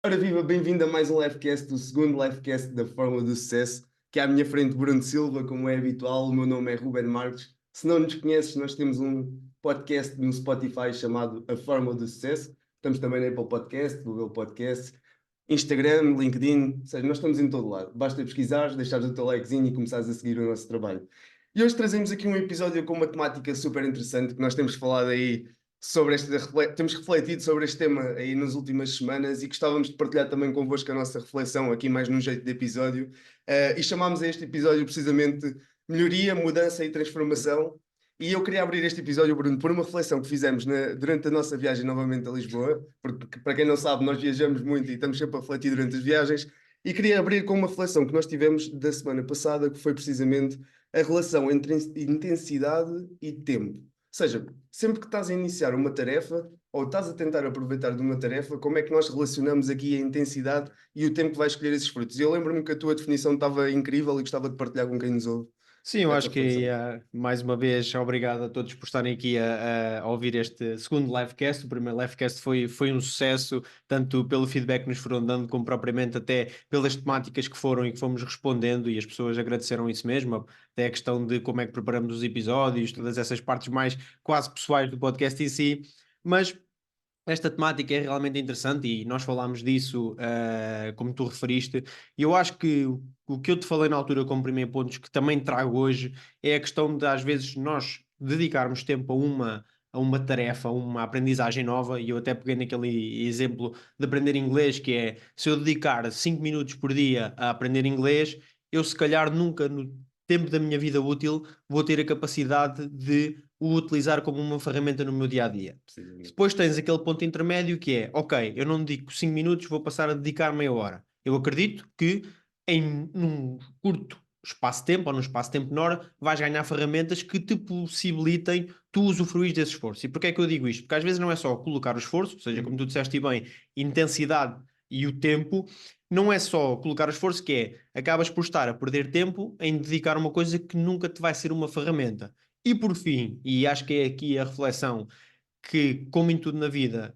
Ora viva, bem-vindo a mais um livecast, o segundo livecast da Fórmula do Sucesso, que é à minha frente Bruno Silva, como é habitual, o meu nome é Ruben Marques. Se não nos conheces, nós temos um podcast no Spotify chamado A Fórmula do Sucesso. Estamos também na Apple Podcast, Google Podcast, Instagram, LinkedIn, ou seja, nós estamos em todo lado. Basta pesquisares, deixares o teu likezinho e começares a seguir o nosso trabalho. E hoje trazemos aqui um episódio com uma temática super interessante que nós temos falado aí sobre temos refletido sobre este tema aí nas últimas semanas e gostávamos de partilhar também convosco a nossa reflexão aqui mais num jeito de episódio. E chamámos a este episódio precisamente Melhoria, Mudança e Transformação. E eu queria abrir este episódio, Bruno, por uma reflexão que fizemos durante a nossa viagem novamente a Lisboa, porque para quem não sabe, nós viajamos muito e estamos sempre a refletir durante as viagens, e queria abrir com uma reflexão que nós tivemos da semana passada, que foi precisamente a relação entre intensidade e tempo. Ou seja, sempre que estás a iniciar uma tarefa ou estás a tentar aproveitar de uma tarefa, como é que nós relacionamos aqui a intensidade e o tempo que vais escolher esses frutos? E eu lembro-me que a tua definição estava incrível e gostava de partilhar com quem nos ouve Sim, eu essa acho que reflexão. mais uma vez obrigado a todos por estarem aqui a ouvir este segundo livecast. O primeiro livecast foi um sucesso, tanto pelo feedback que nos foram dando, como propriamente até pelas temáticas que foram e que fomos respondendo, e as pessoas agradeceram isso mesmo, até a questão de como é que preparamos os episódios, todas essas partes mais quase pessoais do podcast em si. Mas esta temática é realmente interessante e nós falámos disso, como tu referiste, e eu acho que o que eu te falei na altura como primeiro ponto, que também trago hoje, é a questão de às vezes nós dedicarmos tempo a uma tarefa, a uma aprendizagem nova, e eu até peguei naquele exemplo de aprender inglês, que é, se eu dedicar 5 minutos por dia a aprender inglês, eu se calhar nunca no tempo da minha vida útil vou ter a capacidade de o utilizar como uma ferramenta no meu dia a dia. Precisamente. Depois tens aquele ponto intermédio que é, ok, eu não dedico 5 minutos, vou passar a dedicar meia hora. Eu acredito que num curto espaço de tempo, ou num espaço de tempo menor, vais ganhar ferramentas que te possibilitem tu usufruir desse esforço. E porquê é que eu digo isto? Porque às vezes não é só colocar o esforço, ou seja, como tu disseste bem, intensidade e o tempo, não é só colocar o esforço, que é, acabas por estar a perder tempo em dedicar uma coisa que nunca te vai ser uma ferramenta. E por fim, e acho que é aqui a reflexão que, como em tudo na vida,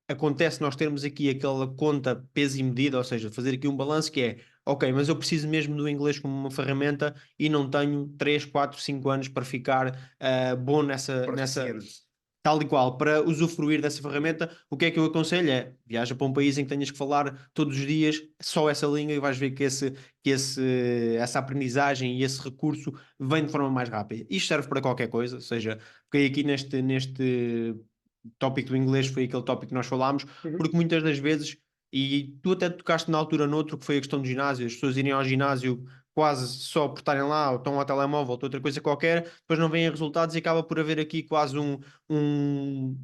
acontece nós termos aqui aquela conta peso e medida, ou seja, fazer aqui um balanço que é, ok, mas eu preciso mesmo do inglês como uma ferramenta e não tenho 3 4 5 anos para ficar bom nessa Proficiente. tal e qual, para usufruir dessa ferramenta. O que é que eu aconselho é, viaja para um país em que tenhas que falar todos os dias só essa língua e vais ver essa aprendizagem e esse recurso vem de forma mais rápida. Isto serve para qualquer coisa, ou seja, porque aqui neste tópico do inglês foi aquele tópico que nós falámos, Uhum. porque muitas das vezes, e tu até tocaste na altura noutro, que foi a questão do ginásio, as pessoas irem ao ginásio quase só por estarem lá, ou estão ao telemóvel, ou outra coisa qualquer, depois não veem resultados e acaba por haver aqui quase um Um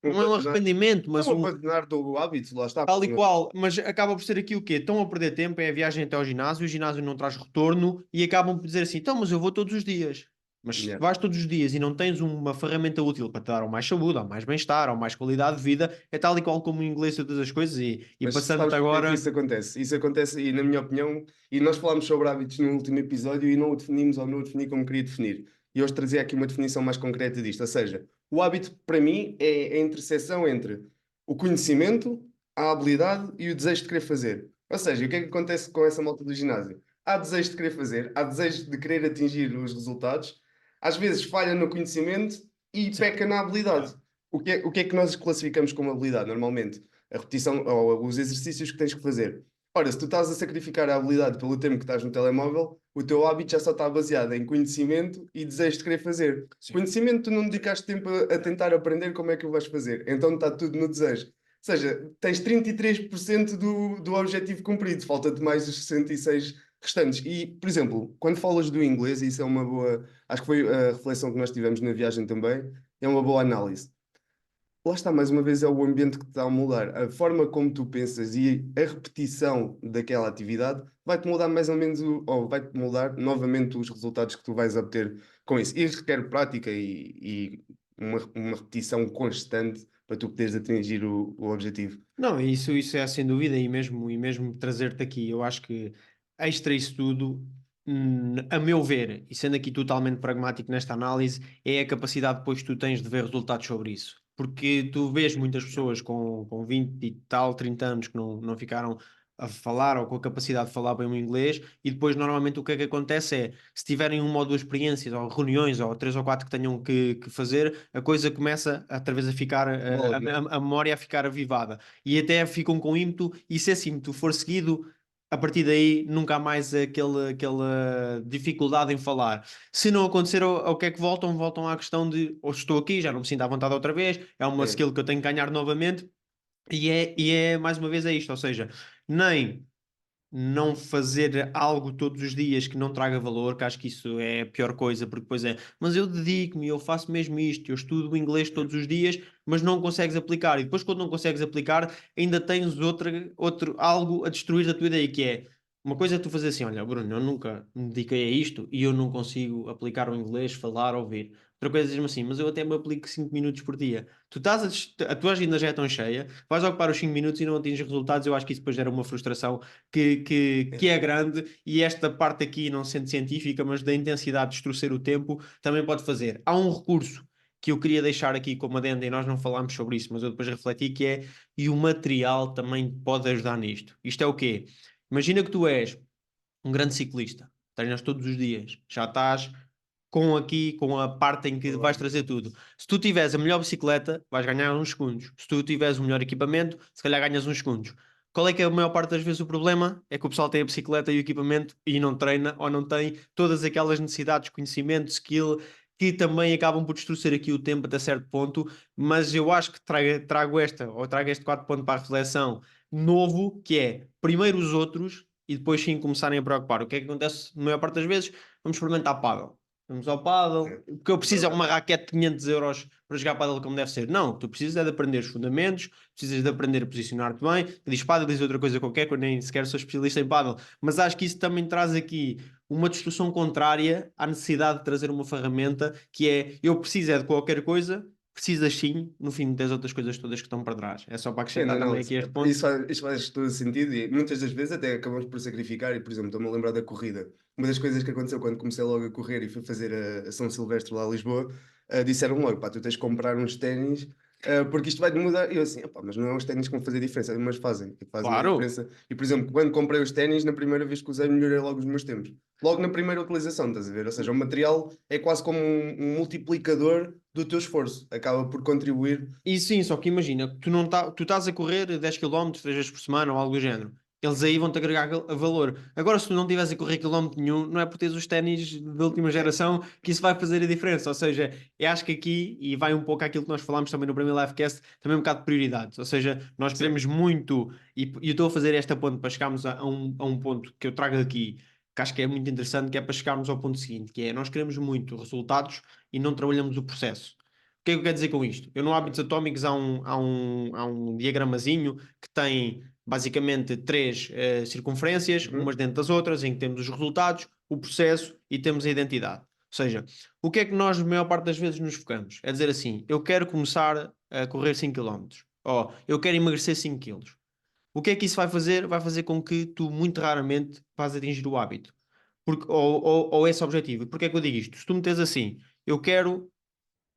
não é um abandonar, arrependimento, é mas um um abandonar do hábito, lá está. tal e qual, mas acaba por ser aqui o quê? Estão a perder tempo, é a viagem até ao ginásio, o ginásio não traz retorno e acabam por dizer assim, então, mas eu vou todos os dias. Mas se Yeah. vais todos os dias e não tens uma ferramenta útil para te dar ou mais saúde, ou mais bem-estar, ou mais qualidade de vida, é tal e qual como o inglês e todas as coisas. E Mas passando-te sabes porque é que agora, isso acontece? Isso acontece, e na minha opinião, e nós falámos sobre hábitos no último episódio e não o definimos ou não o defini como queria definir. E hoje trazia aqui uma definição mais concreta disto. Ou seja, o hábito, para mim, é a interseção entre o conhecimento, a habilidade e o desejo de querer fazer. Ou seja, o que é que acontece com essa malta do ginásio? Há desejo de querer fazer, há desejo de querer atingir os resultados, às vezes falha no conhecimento e sim, peca na habilidade. O que é que nós classificamos como habilidade normalmente? A repetição ou os exercícios que tens que fazer. Ora, se tu estás a sacrificar a habilidade pelo tempo que estás no telemóvel, o teu hábito já só está baseado em conhecimento e desejo de querer fazer. sim. Conhecimento, tu não dedicaste tempo a tentar aprender como é que o vais fazer. Então está tudo no desejo. Ou seja, tens 33% do objetivo cumprido, falta-te mais os 66 restantes. E, por exemplo, quando falas do inglês, e isso é uma boa. Acho que foi a reflexão que nós tivemos na viagem também, é uma boa análise. Lá está, mais uma vez, é o ambiente que te está a mudar. A forma como tu pensas e a repetição daquela atividade vai-te mudar mais ou menos, ou vai-te mudar novamente os resultados que tu vais obter com isso. E isto requer prática e uma repetição constante para tu poderes atingir o objetivo. Não, isso é sem dúvida, e mesmo trazer-te aqui, eu acho que extra isso tudo, a meu ver, e sendo aqui totalmente pragmático nesta análise, é a capacidade depois que tu tens de ver resultados sobre isso. porque tu vês muitas pessoas com 20 e tal, 30 anos que não ficaram a falar ou com a capacidade de falar bem o inglês, e depois normalmente o que é que acontece é, se tiverem uma ou duas experiências, ou reuniões, ou três ou quatro que tenham que fazer, a coisa começa outra vez a ficar, Logo, né? a memória a ficar avivada, e até ficam com ímpeto, e se esse ímpeto for seguido, a partir daí nunca há mais aquela dificuldade em falar. Se não acontecer, ao que é que voltam? Voltam à questão de, ou estou aqui, já não me sinto à vontade outra vez, é uma É. skill que eu tenho que ganhar novamente, e é mais uma vez é isto, ou seja, nem não fazer algo todos os dias que não traga valor, que acho que isso é a pior coisa, porque depois é, mas eu dedico-me, eu faço mesmo isto, eu estudo o inglês todos os dias, mas não consegues aplicar, e depois quando não consegues aplicar, ainda tens outro algo a destruir da tua ideia, que é, uma coisa é tu fazer assim, olha, Bruno, eu nunca me dediquei a isto e eu não consigo aplicar o inglês, falar, ouvir. Outra coisa é dizer-me assim, mas eu até me aplico 5 minutos por dia. Tu estás a tua agenda já é tão cheia, vais ocupar os 5 minutos e não atinges resultados, eu acho que isso depois gera uma frustração que É. é grande, e esta parte aqui, não sendo científica, mas da intensidade de estorcer o tempo, também pode fazer. Há um recurso que eu queria deixar aqui como adendo, e nós não falámos sobre isso, mas eu depois refleti, que é, e o material também pode ajudar nisto. Isto é o quê? Imagina que tu és um grande ciclista, treinas todos os dias, já estás com a parte em que vais Verdade. trazer tudo. Se tu tiveres a melhor bicicleta, vais ganhar uns segundos. Se tu tiveres o melhor equipamento, se calhar ganhas uns segundos. Qual é que é a maior parte das vezes o problema? É que o pessoal tem a bicicleta e o equipamento e não treina, ou não tem todas aquelas necessidades, conhecimento, skill, que também acabam por destruir aqui o tempo até certo ponto, mas eu acho que trago este 4 ponto para a reflexão novo, que é primeiro os outros e depois sim começarem a preocupar. O que é que acontece na maior parte das vezes? Vamos experimentar pádel. Vamos ao pádel. É. O que eu preciso é Verdade. uma raquete de 500 euros para jogar pádel como deve ser. Não, tu precisas é de aprender os fundamentos, precisas de aprender a posicionar-te bem. Diz pádel, diz outra coisa qualquer, que eu nem sequer sou especialista em pádel. Mas acho que isso também traz aqui uma distorção contrária à necessidade de trazer uma ferramenta que é, eu preciso é de qualquer coisa, precisas sim, no fim das outras coisas todas que estão para trás. É só para É, acrescentar não, não, também aqui este ponto. isso faz todo sentido e muitas das vezes até acabamos por sacrificar. E, por exemplo, estou-me a lembrar da corrida. Uma das coisas que aconteceu quando comecei logo a correr e fui fazer a São Silvestre lá a Lisboa, disseram logo, pá, tu tens de comprar uns ténis, porque isto vai mudar. E eu assim, "Epá, mas não é os ténis que vão fazer diferença, mas fazem a Claro, diferença." E, por exemplo, quando comprei os ténis, na primeira vez que usei, melhorei logo os meus tempos. Logo na primeira utilização, estás a ver? Ou seja, o material é quase como um multiplicador do teu esforço, acaba por contribuir. e sim, só que imagina, tu estás a correr 10 km 3 vezes por semana ou algo do género. Eles aí vão-te agregar a valor. Agora, se tu não estiveres a correr quilómetro nenhum, não é por teres os ténis da última geração que isso vai fazer a diferença. Ou seja, eu acho que aqui, e vai um pouco àquilo que nós falámos também no primeiro Livecast, também um bocado de prioridades. Ou seja, nós Sim. queremos muito, e eu estou a fazer esta ponto para chegarmos a um ponto que eu trago aqui, que acho que é muito interessante, que é para chegarmos ao ponto seguinte, que é nós queremos muito resultados e não trabalhamos o processo. O que é que eu quero dizer com isto? Eu no Hábitos Atómicos há um diagramazinho que tem basicamente três circunferências, Uhum. umas dentro das outras, em que temos os resultados, o processo e temos a identidade. Ou seja, o que é que nós, a maior parte das vezes, nos focamos? É dizer assim, eu quero começar a correr 5 km. Ou eu quero emagrecer 5 quilos. O que é que isso vai fazer? Vai fazer com que tu, muito raramente, vás atingir o hábito. Ou esse objetivo. Porquê é que eu digo isto? Se tu metes assim, eu quero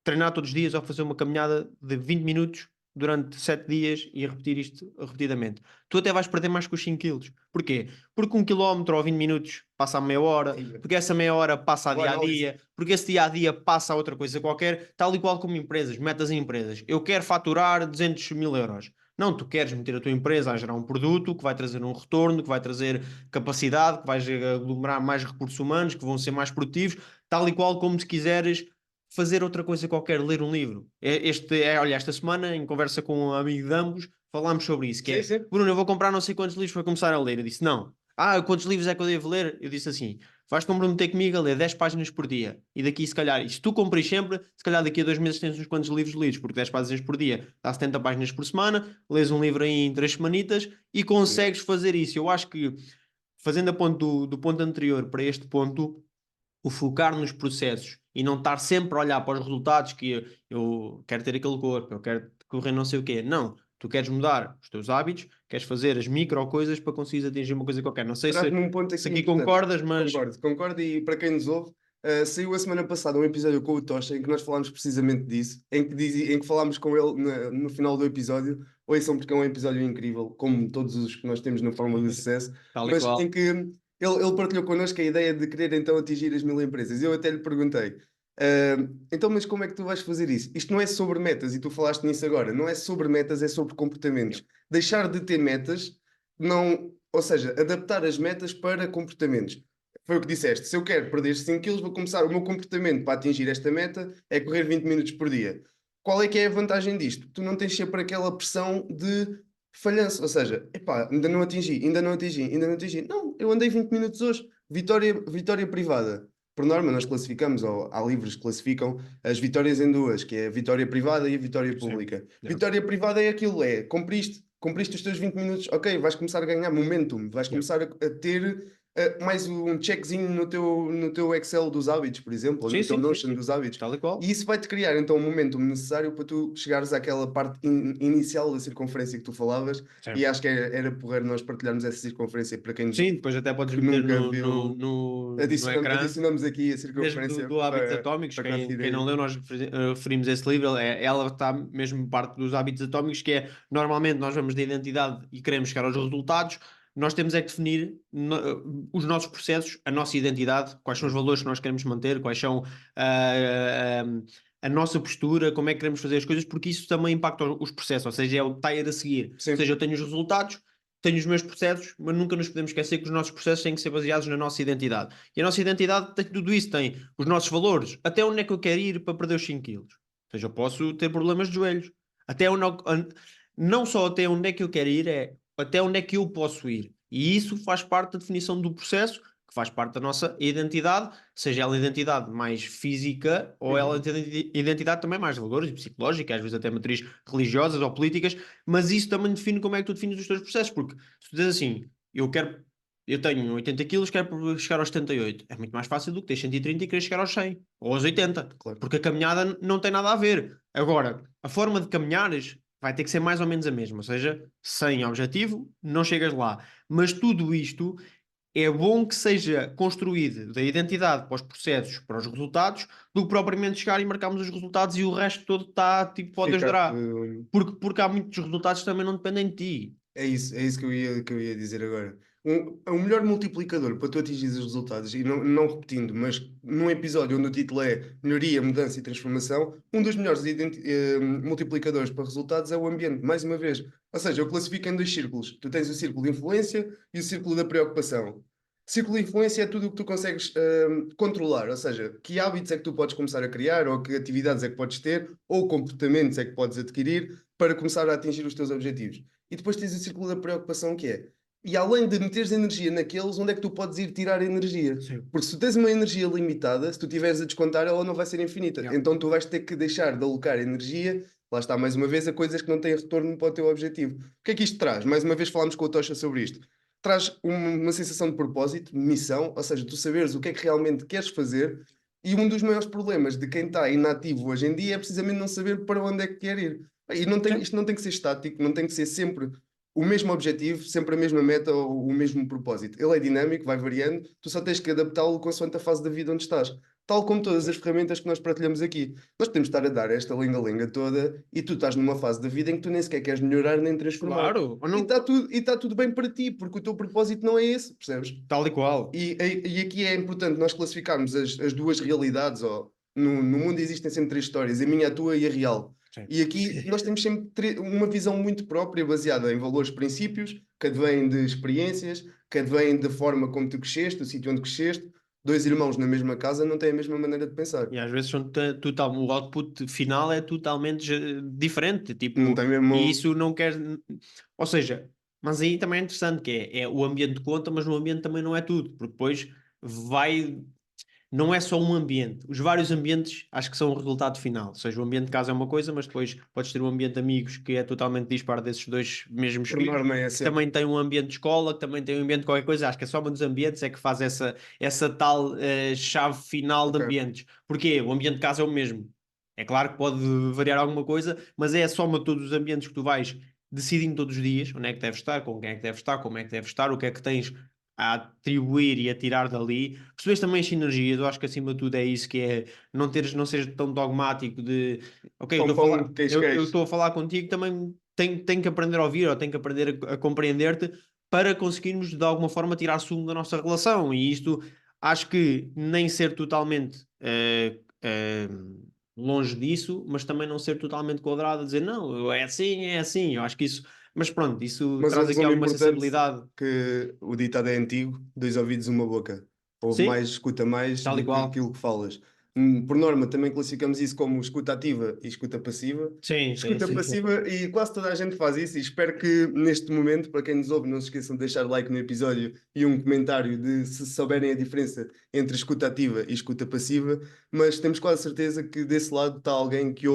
treinar todos os dias ou fazer uma caminhada de 20 minutos durante 7 dias e repetir isto repetidamente. Tu até vais perder mais que os 5 quilos. Porquê? Porque 1 quilómetro ou 20 minutos passa a meia hora, Aí, porque essa meia hora passa a boa dia a análise. dia, porque esse dia a dia passa a outra coisa qualquer, tal e qual como empresas, metas em empresas. Eu quero faturar 200 mil euros. Não, tu queres meter a tua empresa a gerar um produto que vai trazer um retorno, que vai trazer capacidade, que vai aglomerar mais recursos humanos, que vão ser mais produtivos, tal e qual como se quiseres fazer outra coisa qualquer, ler um livro. Olha, esta semana, em conversa com um amigo de ambos, falámos sobre isso, que Sim, é, sim. Bruno, eu vou comprar não sei quantos livros para começar a ler. Eu disse, não. Ah, quantos livros é que eu devo ler? Eu disse assim, vais-te comprometer comigo a ler 10 páginas por dia. E daqui, se calhar, e se tu cumpres sempre, se calhar daqui a 2 meses tens uns quantos livros lidos, porque 10 páginas por dia dá 70 páginas por semana, lês um livro aí em 3 semanitas e Yeah. consegues fazer isso. Eu acho que, fazendo a ponto do ponto anterior para este ponto, o focar nos processos e não estar sempre a olhar para os resultados que eu quero ter aquele corpo, eu quero correr não sei o quê. Não, tu queres mudar os teus hábitos, queres fazer as micro coisas para conseguires atingir uma coisa qualquer. Não sei Traz-me se, um ponto se aqui aqui importante. concordas, mas Concordo, concordo. E para quem nos ouve, Saiu a semana passada um episódio com o Tocha em que nós falámos precisamente disso, em que falámos com ele no final do episódio. Ouçam porque é um episódio incrível, como todos os que nós temos na Fórmula do Sucesso, Tal e mas qual. em que ele partilhou connosco a ideia de querer então atingir as 1000 empresas. Eu até lhe perguntei, então, mas como é que tu vais fazer isso? Isto não é sobre metas, e tu falaste nisso agora, não é sobre metas, é sobre comportamentos. Deixar de ter metas, não, ou seja, adaptar as metas para comportamentos. Foi o que disseste. Se eu quero perder 5 quilos, vou começar o meu comportamento para atingir esta meta é correr 20 minutos por dia. Qual é que é a vantagem disto? Tu não tens sempre aquela pressão de falhanço, ou seja, epá, ainda não atingi, ainda não atingi, ainda não atingi. Não, eu andei 20 minutos hoje. Vitória privada. Por norma, nós classificamos, ou há livros que classificam as vitórias em duas, que é a vitória privada e a vitória Sim. pública. Yeah. Vitória privada é aquilo, é cumpriste os teus 20 minutos, ok, vais começar a ganhar momentum, vais começar a ter mais um checkzinho no teu Excel dos hábitos, por exemplo, ou Sim, no teu sim, Notion sim. dos hábitos. Tal e qual. E isso vai-te criar então o momentum necessário para tu chegares àquela parte inicial da circunferência que tu falavas, e Certo. acho que era porreiro nós partilharmos essa circunferência para quem Sim, depois até podes que meter nunca no, viu. no, no ecrã. Adicionamos aqui a Mesmo circunferência do Hábitos para, Atómicos, para quem não conseguir. leu, nós referimos esse livro, ela está mesmo parte dos Hábitos Atómicos, que é, normalmente nós vamos da identidade e queremos chegar aos resultados, nós temos é que definir os nossos processos, a nossa identidade, quais são os valores que nós queremos manter, quais são a nossa postura, como é que queremos fazer as coisas, porque isso também impacta os processos, ou seja, é o tier a seguir. Ou Sim, seja, eu tenho os resultados, tenho os meus processos, mas nunca nos podemos esquecer que os nossos processos têm que ser baseados na nossa identidade. E a nossa identidade tem tudo isso, tem os nossos valores, até onde é que eu quero ir para perder os 5 quilos. Ou seja, eu posso ter problemas de joelhos. Até onde, não só até onde é que eu quero ir, é até onde é que eu posso ir. E isso faz parte da definição do processo, que faz parte da nossa identidade, seja ela identidade mais física ou ela identidade também mais de valores, psicológica, às vezes até matriz religiosas ou políticas, mas isso também define como é que tu defines os teus processos, porque se tu dizes assim, eu tenho 80 quilos, quero chegar aos 78. É muito mais fácil do que ter 130 e querer chegar aos 100 ou aos 80, claro. porque a caminhada não tem nada a ver. Agora, a forma de caminhares vai ter que ser mais ou menos a mesma, ou seja, sem objetivo, não chegas lá. Mas tudo isto é bom que seja construído da identidade para os processos, para os resultados, do que propriamente chegar e marcarmos os resultados e o resto todo está, tipo, pode Ficar, ajudar. Porque há muitos resultados que também não dependem de ti. é isso que eu ia dizer agora. O melhor multiplicador para tu atingir os resultados, e não repetindo, mas num episódio onde o título é Melhoria, Mudança e Transformação, um dos melhores multiplicadores para resultados é o ambiente, mais uma vez. Ou seja, eu classifico em dois círculos. Tu tens o círculo de influência e o círculo da preocupação. Círculo de influência é tudo o que tu consegues controlar, ou seja, que hábitos é que tu podes começar a criar, ou que atividades é que podes ter, ou comportamentos é que podes adquirir para começar a atingir os teus objetivos. E depois tens o círculo da preocupação que é, e além de meteres energia naqueles, onde é que tu podes ir tirar energia? Sim. Porque se tu tens uma energia limitada, se tu tiveres a descontar, ela não vai ser infinita. Yeah. Então tu vais ter que deixar de alocar energia, lá está mais uma vez, a coisas que não têm retorno para o teu objetivo. O que é que isto traz? Mais uma vez falámos com o Tocha sobre isto. Traz uma sensação de propósito, de missão, ou seja, tu saberes o que é que realmente queres fazer. E um dos maiores problemas de quem está inativo hoje em dia é precisamente não saber para onde é que quer ir. E isto não tem que ser estático, não tem que ser sempre o mesmo objetivo, sempre a mesma meta ou o mesmo propósito. Ele é dinâmico, vai variando, tu só tens que adaptá-lo consoante a fase da vida onde estás. Tal como todas as ferramentas que nós partilhamos aqui. Nós podemos estar a dar esta lenga-lenga toda e tu estás numa fase da vida em que tu nem sequer queres melhorar nem transformar. Claro, ou E não, está tudo bem para ti, porque o teu propósito não é esse, percebes? tal e qual. E aqui é importante nós classificarmos as duas realidades. Ó. No mundo existem sempre três histórias, a minha, a tua e a real. Sim. E aqui nós temos sempre uma visão muito própria, baseada em valores, princípios, que advêm de experiências, que advêm da forma como tu cresceste, do sítio onde cresceste. Dois irmãos na mesma casa não têm a mesma maneira de pensar. E às vezes são o output final é totalmente diferente, Não tipo, tem e mesmo. isso não quer, ou seja, mas aí também é interessante que é o ambiente conta, mas o ambiente também não é tudo, porque depois vai, não é só um ambiente, os vários ambientes acho que são o resultado final, ou seja, o ambiente de casa é uma coisa, mas depois podes ter um ambiente de amigos que é totalmente disparo desses dois mesmos Por filhos, norma é que sempre. também tem um ambiente de escola, que também tem um ambiente de qualquer coisa, acho que a soma dos ambientes é que faz essa tal chave final de Ok. ambientes. Porquê? O ambiente de casa é o mesmo. É claro que pode variar alguma coisa, mas é a soma de todos os ambientes que tu vais decidindo todos os dias, onde é que deves estar, com quem é que deves estar, como é que deves estar, o que é que tens a atribuir e a tirar dali, percebes também as sinergias. Eu acho que acima de tudo é isso que é não seres tão dogmático de ok, Pão, pão, queijo, eu queijo. estou a falar contigo, também tenho que aprender a ouvir ou tenho que aprender a compreender-te para conseguirmos de alguma forma tirar sumo da nossa relação. E isto acho que nem ser totalmente longe disso, mas também não ser totalmente quadrado, a dizer não, é assim, é assim. Eu acho que isso, mas pronto, isso Mas um traz aqui resumo alguma importante sensibilidade. que o ditado é antigo, dois ouvidos, uma boca. Ouve Sim, mais, escuta mais tal e do que qual. aquilo que falas. Por norma, também classificamos isso como escuta ativa e escuta passiva. Sim, sim, Escuta sim, sim. passiva, e quase toda a gente faz isso, e espero que neste momento, para quem nos ouve, não se esqueçam de deixar like no episódio e um comentário de se souberem a diferença entre escuta ativa e escuta passiva, mas temos quase certeza que desse lado está alguém que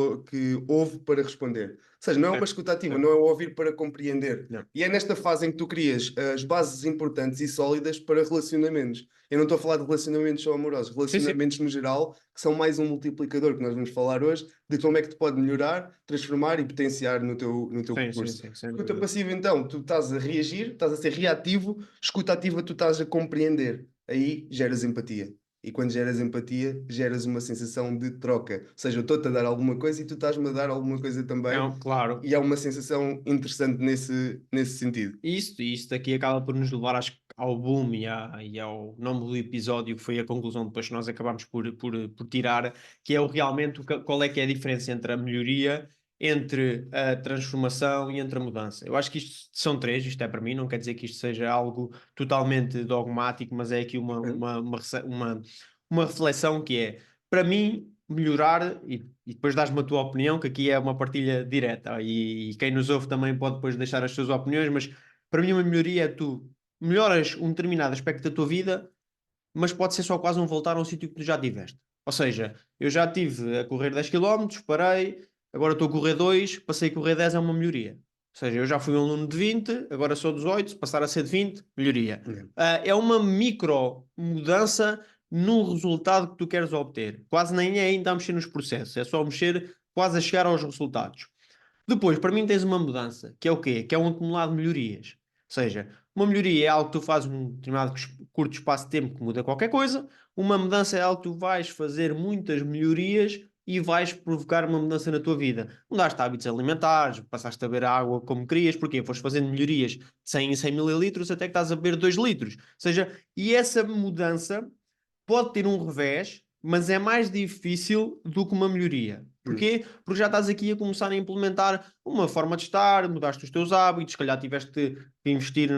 ouve para responder. Ou seja, não é uma Certo, escuta ativa, certo. não é o ouvir para compreender. Não. E é nesta fase em que tu crias as bases importantes e sólidas para relacionamentos. Eu não estou a falar de relacionamentos só amorosos, Sim, sim. relacionamentos no geral, que são mais um multiplicador que nós vamos falar hoje, de como é que te pode melhorar, transformar e potenciar no teu Sim, sim, percurso. sim, sem Escuta dúvida. passiva, então, tu estás a reagir, estás a ser reativo, escuta ativa, tu estás a compreender. Aí geras empatia. E quando geras empatia, geras uma sensação de troca. Ou seja, eu estou-te a dar alguma coisa e tu estás-me a dar alguma coisa também. Claro. E há uma sensação interessante nesse sentido. Isto daqui acaba por nos levar ao boom e ao nome do episódio, que foi a conclusão depois que nós acabámos por tirar, que é realmente qual é que é a diferença entre a melhoria, entre a transformação e entre a mudança. Eu acho que isto são três, isto é para mim, não quer dizer que isto seja algo totalmente dogmático, mas é aqui Ok? uma reflexão que é, para mim, melhorar, e depois dás-me a tua opinião, que aqui é uma partilha direta, e quem nos ouve também pode depois deixar as suas opiniões, mas para mim uma melhoria é tu melhoras um determinado aspecto da tua vida, mas pode ser só quase um voltar a um sítio que tu já tiveste. Ou seja, eu já estive a correr 10 km, parei, agora estou a correr 2, passei a correr 10, é uma melhoria. Ou seja, eu já fui um aluno de 20, agora sou 18, passar a ser de 20, melhoria. Uhum. É uma micro mudança no resultado que tu queres obter. Quase nem é ainda a mexer nos processos, é só mexer quase a chegar aos resultados. Depois, para mim, tens uma mudança, que é o quê? Que é um acumulado de melhorias. Ou seja, uma melhoria é algo que tu fazes num determinado curto espaço de tempo que muda qualquer coisa. Uma mudança é algo que tu vais fazer muitas melhorias e vais provocar uma mudança na tua vida. Mudaste hábitos alimentares, passaste a beber a água como querias, porque foste fazendo melhorias de 100 em 100 mililitros até que estás a beber 2 litros. Ou seja, e essa mudança pode ter um revés, mas é mais difícil do que uma melhoria. Uhum. Porquê? Porque já estás aqui a começar a implementar uma forma de estar, mudaste os teus hábitos, se calhar tiveste que investir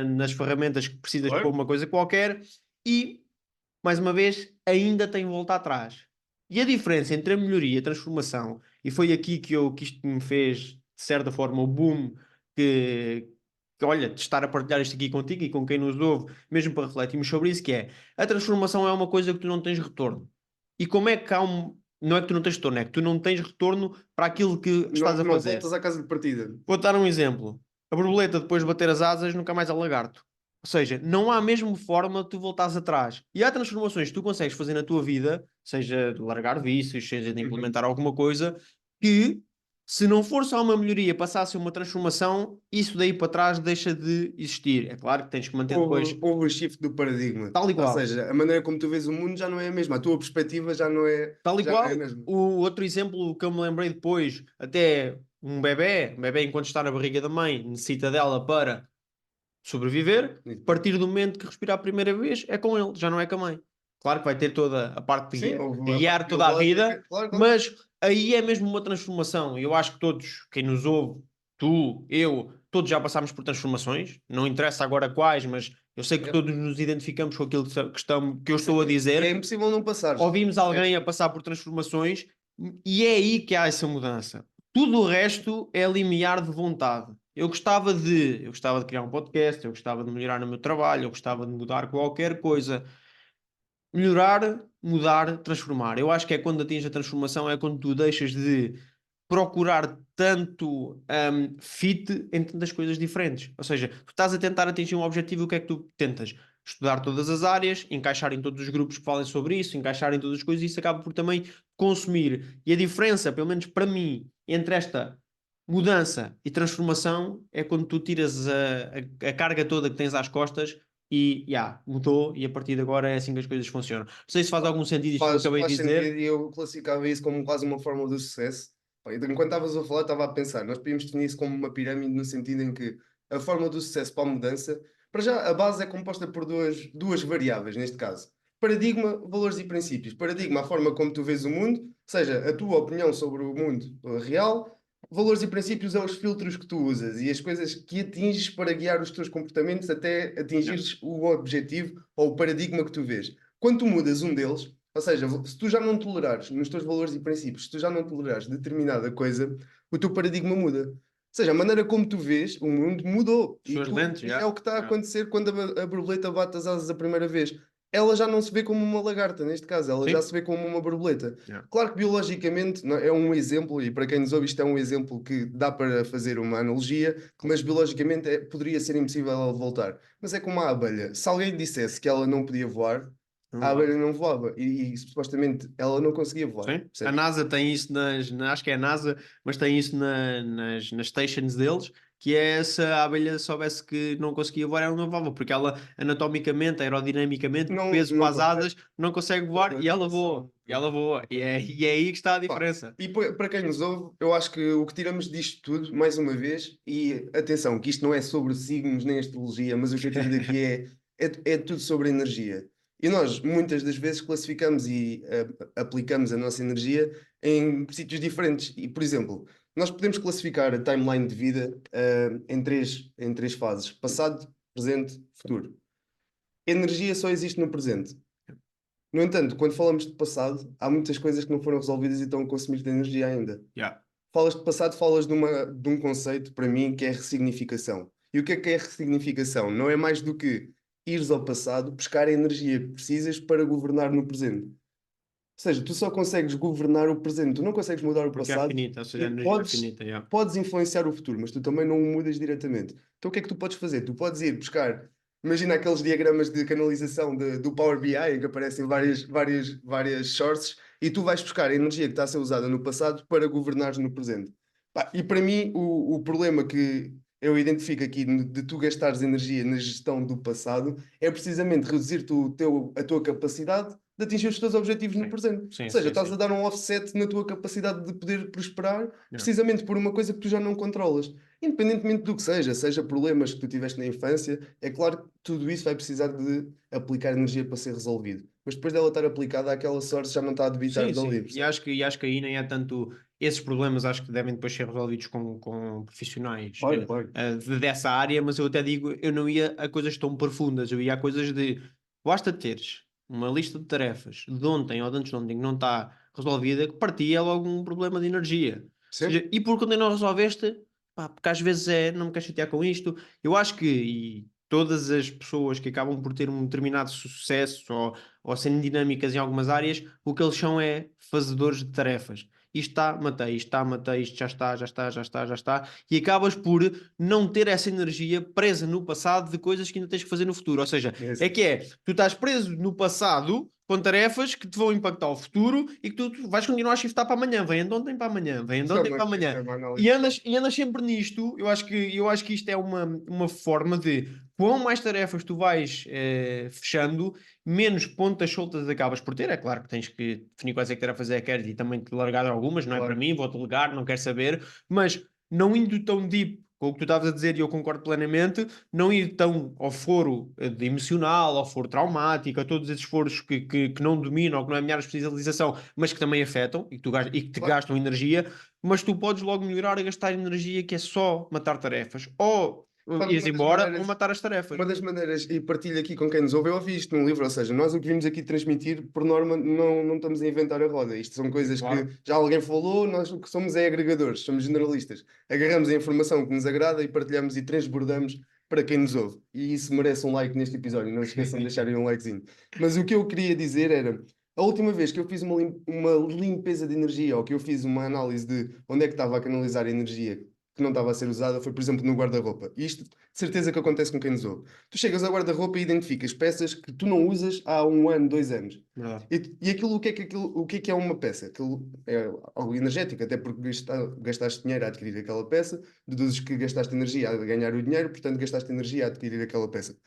nas ferramentas que precisas para Claro. uma coisa qualquer e, mais uma vez, ainda tem volta atrás. E a diferença entre a melhoria e a transformação, e foi aqui que isto me fez, de certa forma, o boom que, olha, de estar a partilhar isto aqui contigo e com quem nos ouve, mesmo para refletirmos sobre isso, que é a transformação é uma coisa que tu não tens retorno. E como é que há um. Não é que tu não tens retorno, é que tu não tens retorno para aquilo que Não, estás a não fazer. voltas à casa de partida. Vou-te dar um exemplo. A borboleta, depois de bater as asas, nunca mais é lagarto. Ou seja, não há a mesma forma de tu voltares atrás. E há transformações que tu consegues fazer na tua vida, seja de largar vícios, seja de Uhum. implementar alguma coisa, que se não for só uma melhoria, passasse a uma transformação, isso daí para trás deixa de existir. É claro que tens que manter depois Houve o shift do paradigma. tal e Ou qual. seja, a maneira como tu vês o mundo já não é a mesma. A tua perspectiva Tal e já não é a qual. mesma. O outro exemplo que eu me lembrei depois, até um bebê enquanto está na barriga da mãe, necessita dela para sobreviver. A partir do momento que respirar a primeira vez, é com ele, já não é com a mãe. Claro que vai ter toda a parte Sim, de houve a parte guiar toda a vida, biológica. Claro, claro. mas aí é mesmo uma transformação. Eu acho que todos, quem nos ouve, tu, eu, todos já passámos por transformações. Não interessa agora quais, mas eu sei que Yep. todos nos identificamos com aquilo que eu Sim, estou a é dizer. impossível não passares. Ouvimos É. alguém a passar por transformações e é aí que há essa mudança. Tudo o resto é limiar de vontade. Eu gostava de criar um podcast, eu gostava de melhorar no meu trabalho, eu gostava de mudar qualquer coisa. Melhorar, mudar, transformar. Eu acho que é quando atinges a transformação, é quando tu deixas de procurar tanto fit em tantas coisas diferentes. Ou seja, tu estás a tentar atingir um objetivo, o que é que tu tentas? Estudar todas as áreas, encaixar em todos os grupos que falem sobre isso, encaixar em todas as coisas, e isso acaba por também consumir. E a diferença, pelo menos para mim, entre esta mudança e transformação é quando tu tiras a carga toda que tens às costas e mudou e a partir de agora é assim que as coisas funcionam. Não sei se faz algum sentido isto que eu acabei Faz de dizer. sentido e eu classificava isso como quase uma fórmula do sucesso. Pá, enquanto estavas a falar, estava a pensar, nós podíamos definir isso como uma pirâmide no sentido em que a fórmula do sucesso para a mudança, para já a base é composta por duas variáveis, neste caso. Paradigma, valores e princípios. Paradigma, a forma como tu vês o mundo, ou seja, a tua opinião sobre o mundo real. Valores e princípios são os filtros que tu usas e as coisas que atinges para guiar os teus comportamentos até atingires o objetivo ou o paradigma que tu vês. Quando tu mudas um deles, ou seja, se tu já não tolerares nos teus valores e princípios, se tu já não tolerares determinada coisa, o teu paradigma muda. Ou seja, a maneira como tu vês o mundo mudou. As suas lentes, E é o que está a acontecer quando a borboleta bate as asas a primeira vez. Ela já não se vê como uma lagarta, neste caso, ela já Sim. se vê como uma borboleta. Yeah. Claro que biologicamente é um exemplo, e para quem nos ouve, isto é um exemplo que dá para fazer uma analogia, mas biologicamente poderia ser impossível ela voltar. Mas é como a abelha. Se alguém dissesse que ela não podia voar, Não a vai. abelha não voava e supostamente ela não conseguia voar. Sim. A Percebes? NASA tem isso acho que é a NASA, mas tem isso nas stations deles, que é se a abelha soubesse que não conseguia voar, ela não voava, porque ela anatomicamente, aerodinamicamente, o peso para Não as consegue. asas, não consegue voar e ela voa. E ela voa. E é aí que está a Pá, diferença. e para quem nos ouve, eu acho que o que tiramos disto tudo, mais uma vez, e atenção, que isto não é sobre signos nem astrologia, mas o que eu tiro daqui é tudo sobre energia. E nós, muitas das vezes, classificamos e aplicamos a nossa energia em sítios diferentes. E, por exemplo, nós podemos classificar a timeline de vida em três fases: passado, presente, futuro. Energia só existe no presente. No entanto, quando falamos de passado, há muitas coisas que não foram resolvidas e estão a consumir energia ainda. Yeah. Falas de passado, falas de um conceito, para mim, que é ressignificação. E o que é ressignificação? Não é mais do que ires ao passado, buscar a energia que precisas para governar no presente. Ou seja, tu só consegues governar o presente, tu não consegues mudar o Porque é passado finita, ou seja, e a energia é finita. Yeah. podes influenciar o futuro, mas tu também não o mudas diretamente. Então o que é que tu podes fazer? Tu podes ir buscar, imagina aqueles diagramas de canalização do Power BI em que aparecem várias sources e tu vais buscar a energia que está a ser usada no passado para governares no presente. Pá, e para mim, o problema que eu identifico aqui de tu gastares energia na gestão do passado é precisamente reduzir a tua capacidade de atingir os teus objetivos no Sim, presente. Ou sim, seja, sim, estás a sim. dar um offset na tua capacidade de poder prosperar Yeah. precisamente por uma coisa que tu já não controlas. Independentemente do que seja problemas que tu tiveste na infância, é claro que tudo isso vai precisar de aplicar energia para ser resolvido. Mas depois dela estar aplicada, aquela sorte já não está a debitar Sim, dali, sim. percebes? E acho que aí nem é tanto. Esses problemas acho que devem depois ser resolvidos com profissionais Claro, claro. dessa área, mas eu até digo, eu não ia a coisas tão profundas, eu ia a coisas de basta teres uma lista de tarefas de ontem ou de antes de ontem que não está resolvida, que para ti é logo um problema de energia. Ou Sim. seja, e por quando não resolveste, pá, porque às vezes é, não me quero chatear com isto, eu acho que e todas as pessoas que acabam por ter um determinado sucesso ou serem dinâmicas em algumas áreas, o que eles são é fazedores de tarefas. Isto está, matei, isto está, matei, isto já está, já está, já está, já está, e acabas por não ter essa energia presa no passado de coisas que ainda tens que fazer no futuro. Ou seja, É assim. tu estás preso no passado com tarefas que te vão impactar o futuro e que tu vais continuar a shiftar para amanhã, vem de ontem para amanhã, vem de ontem para Isso amanhã. é uma análise. E andas sempre nisto. Eu acho que isto é uma forma de quão mais tarefas tu vais fechando, menos pontas soltas acabas por ter. É claro que tens que definir quais é que tarefas é que queres e também te largar algumas, não é para Claro. mim, vou-te legar, não quero saber, mas não indo tão deep com o que tu estavas a dizer, e eu concordo plenamente, não ir tão ao foro de emocional, ao foro traumático, a todos esses foros que não dominam ou que não é a minha área de especialização, mas que também afetam e que te Claro. gastam energia, mas tu podes logo melhorar a gastar energia que é só matar tarefas. Ou Pá, ires embora ou matar as tarefas. uma das maneiras, e partilho aqui com quem nos ouve, eu ouvi isto num livro, ou seja, nós o que vimos aqui transmitir, por norma, não estamos a inventar a roda. Isto são coisas que Claro. já alguém falou, nós o que somos é agregadores, somos generalistas. Agarramos a informação que nos agrada e partilhamos e transbordamos para quem nos ouve. E isso merece um like neste episódio, não se esqueçam de deixarem um likezinho. Mas o que eu queria dizer era, a última vez que eu fiz uma limpeza de energia, ou que eu fiz uma análise de onde é que estava a canalizar a energia que não estava a ser usada, foi, por exemplo, no guarda-roupa. E isto, de certeza que acontece com quem nos ouve. Tu chegas ao guarda-roupa e identificas peças que tu não usas há um ano, 2 anos. Verdade. E aquilo, o que é uma peça? Aquilo é algo energético, até porque gastaste dinheiro a adquirir aquela peça, deduzes que gastaste energia a ganhar o dinheiro, portanto gastaste energia a adquirir aquela peça.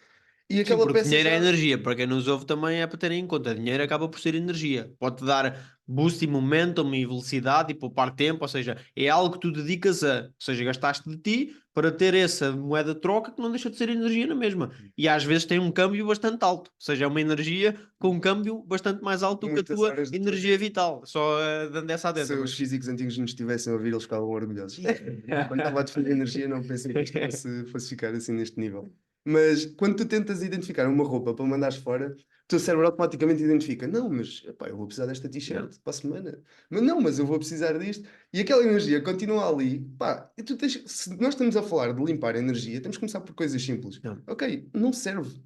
E Sim, aquela porque peça dinheiro é já. energia. Para quem nos ouve também é para terem em conta. Dinheiro acaba por ser energia. Pode-te dar boost e momentum e velocidade e poupar tempo. Ou seja, é algo que tu dedicas a... Ou seja, gastaste de ti para ter essa moeda de troca que não deixa de ser energia na mesma. E às vezes tem um câmbio bastante alto. Ou seja, é uma energia com um câmbio bastante mais alto do que a Muitas tua horas de tua energia vida. vital. Só dando essa Se adenda. os Mas... físicos antigos nos estivessem a ouvir, eles ficavam orgulhosos. Quando estava a defender energia, não pensei que isto fosse ficar assim neste nível. Mas quando tu tentas identificar uma roupa para mandares fora, o teu cérebro automaticamente identifica: não, mas epá, eu vou precisar desta t-shirt para a semana. Mas não, mas eu vou precisar disto. E aquela energia continua ali. Pá, e tu tens, se nós estamos a falar de limpar a energia, temos que começar por coisas simples. Não, Ok, não serve.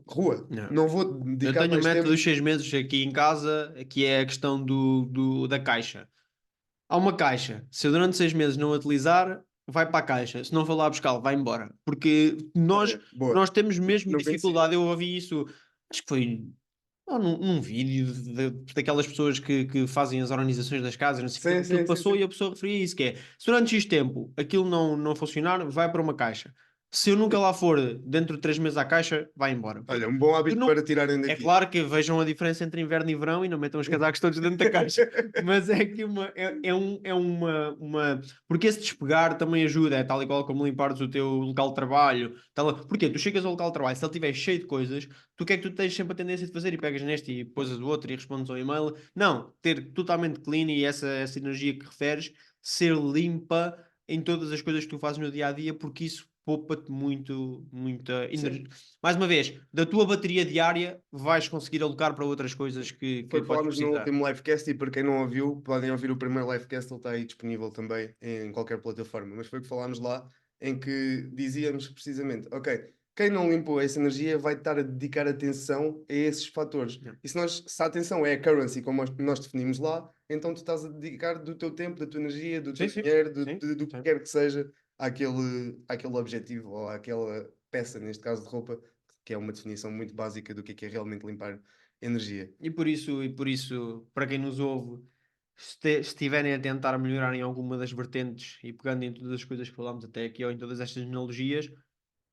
Rua. não. Não vou Eu dedicar tenho um mais método tempo. dos 6 meses aqui em casa, que é a questão da caixa. Há uma caixa. Se eu durante 6 meses não a utilizar, vai para a caixa. Se não for lá buscar, vai embora. Porque nós, Olha, boa. nós temos mesmo Não conhecia. dificuldade. Eu ouvi isso, acho que foi num vídeo daquelas pessoas que fazem as organizações das casas, não sei o quê. Sim, Aquilo sim, sim, passou e sim. a pessoa referia isso, que é, se durante X tempo aquilo não funcionar, vai para uma caixa. Se eu nunca lá for dentro de 3 meses à caixa, vai embora. Olha, Porque um bom tu hábito não... para tirarem É daqui. claro que vejam a diferença entre inverno e verão e não metam os casacos todos dentro da caixa. Mas é que porque esse despegar também ajuda, é tal e qual como limpares o teu local de trabalho. Porque tu chegas ao local de trabalho, se ele estiver cheio de coisas, tu o que é que tu tens sempre a tendência de fazer? E pegas neste e pôs o outro e respondes ao e-mail. Não, ter totalmente clean e essa energia que referes, ser limpa em todas as coisas que tu fazes no dia a dia, porque isso poupa-te muita energia. Sim. Mais uma vez, da tua bateria diária vais conseguir alocar para outras coisas Foi que o que podes falámos no precisar. último livecast e para quem não ouviu, podem ouvir o primeiro livecast, ele está aí disponível também em qualquer plataforma. Mas foi o que falámos lá, em que dizíamos precisamente, ok, quem não limpou essa energia vai estar a dedicar atenção a esses fatores. Yeah. E se a atenção é a currency, como nós definimos lá, então tu estás a dedicar do teu tempo, da tua energia, do Sim, teu sim, dinheiro, sim, do que sim. quer que seja, àquele objetivo ou àquela peça, neste caso de roupa, que é uma definição muito básica do que é realmente limpar energia. E por isso, para quem nos ouve, se estiverem a tentar melhorar em alguma das vertentes e pegando em todas as coisas que falámos até aqui ou em todas estas analogias,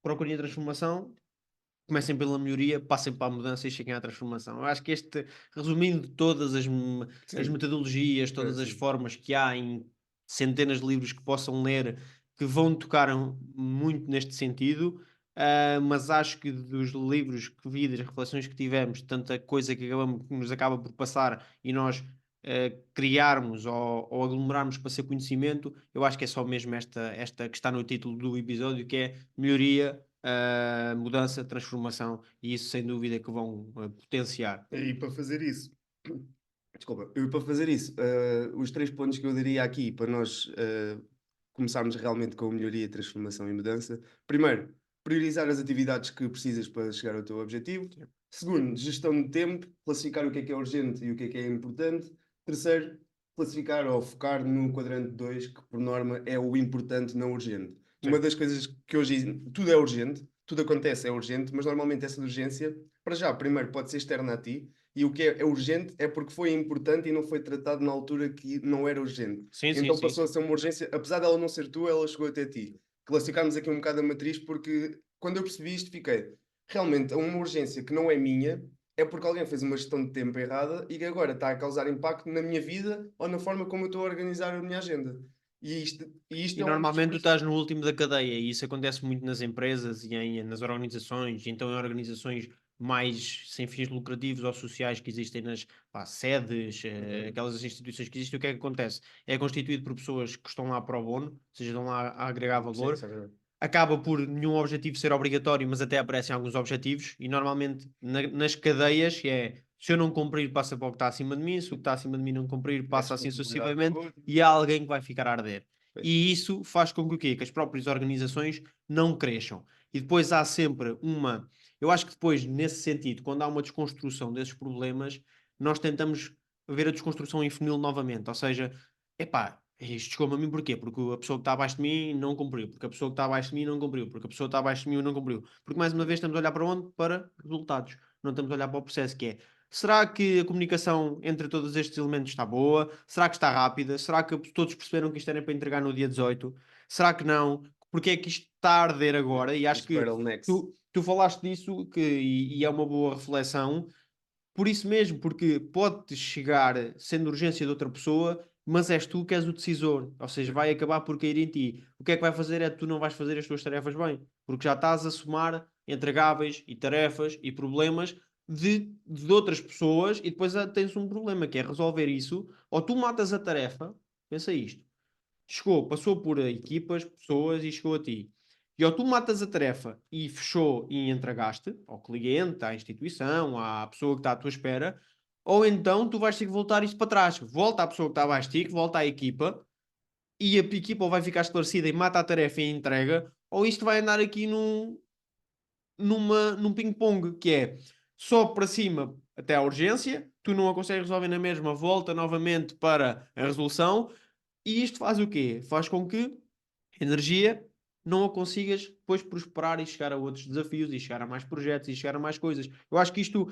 procurem a transformação, comecem pela melhoria, passem para a mudança e cheguem à transformação. Eu acho que resumindo todas as Sim, metodologias, é, todas as sim. formas que há em centenas de livros que possam ler, que vão tocar muito neste sentido, mas acho que dos livros que vi, das reflexões que tivemos, tanta coisa que nos acaba por passar e nós criarmos ou aglomerarmos para ser conhecimento, eu acho que é só mesmo esta que está no título do episódio, que é melhoria, mudança, transformação, e isso sem dúvida que vão potenciar. E para fazer isso, desculpa, para fazer isso, os 3 pontos que eu daria aqui para nós começarmos realmente com a melhoria, transformação e mudança. Primeiro, priorizar as atividades que precisas para chegar ao teu objetivo. Segundo, gestão de tempo, classificar o que é urgente e o que é importante. Terceiro, classificar ou focar no quadrante 2 que por norma é o importante, não urgente. Uma Sim. das coisas que hoje tudo é urgente, tudo acontece é urgente, mas normalmente essa urgência, para já, primeiro pode ser externa a ti, e o que é urgente é porque foi importante e não foi tratado na altura que não era urgente. Sim, sim, Então sim, passou a sim. ser uma urgência, apesar dela não ser tua, ela chegou até ti. Classificámos aqui um bocado a matriz porque quando eu percebi isto fiquei, realmente, uma urgência que não é minha, é porque alguém fez uma gestão de tempo errada e que agora está a causar impacto na minha vida ou na forma como eu estou a organizar a minha agenda. E isto E é um dos normalmente tu princípios. estás no último da cadeia, e isso acontece muito nas empresas e nas organizações, e então em organizações mais sem fins lucrativos ou sociais que existem nas sedes, aquelas instituições que existem, o que é que acontece? É constituído por pessoas que estão lá para o bono, ou seja, estão lá a agregar Sim, valor, isso é verdade. acaba por nenhum objetivo ser obrigatório, mas até aparecem alguns objetivos, e normalmente nas cadeias se eu não cumprir, passa para o que está acima de mim, se o que está acima de mim não cumprir, É passa assim responsabilidade do sucessivamente, outro. e há alguém que vai ficar a arder. Pois. E isso faz com que o quê? Que as próprias organizações não cresçam. E depois há sempre eu acho que depois, nesse sentido, quando há uma desconstrução desses problemas, nós tentamos ver a desconstrução em funil novamente. Ou seja, epá, isto chegou-me a mim porquê? Porque a pessoa que está abaixo de mim não cumpriu, porque a pessoa que está abaixo de mim não cumpriu, porque a pessoa que está abaixo de mim não cumpriu. Porque mais uma vez estamos a olhar para onde? Para resultados. Não estamos a olhar para o processo que é. Será que a comunicação entre todos estes elementos está boa? Será que está rápida? Será que todos perceberam que isto era para entregar no dia 18? Será que não? porque é que isto está a arder agora, e acho Os que bottlenecks. tu falaste disso e é uma boa reflexão, por isso mesmo, porque pode chegar sendo urgência de outra pessoa, mas és tu que és o decisor, ou seja, vai acabar por cair em ti. O que é que vai fazer é que tu não vais fazer as tuas tarefas bem, porque já estás a somar entregáveis e tarefas e problemas de outras pessoas e depois tens um problema que é resolver isso, ou tu matas a tarefa, pensa isto, chegou, passou por equipas, pessoas e chegou a ti. E ou tu matas a tarefa e fechou e entregaste ao cliente, à instituição, à pessoa que está à tua espera, ou então tu vais ter que voltar isto para trás. Volta à pessoa que está abaixo de ti, volta à equipa, e a equipa ou vai ficar esclarecida e mata a tarefa e entrega, ou isto vai andar aqui num ping-pong, que é só para cima até à urgência, tu não a consegues resolver na mesma, volta novamente para a resolução, e isto faz o quê? Faz com que energia não a consigas depois prosperar e chegar a outros desafios e chegar a mais projetos e chegar a mais coisas. Eu acho que isto,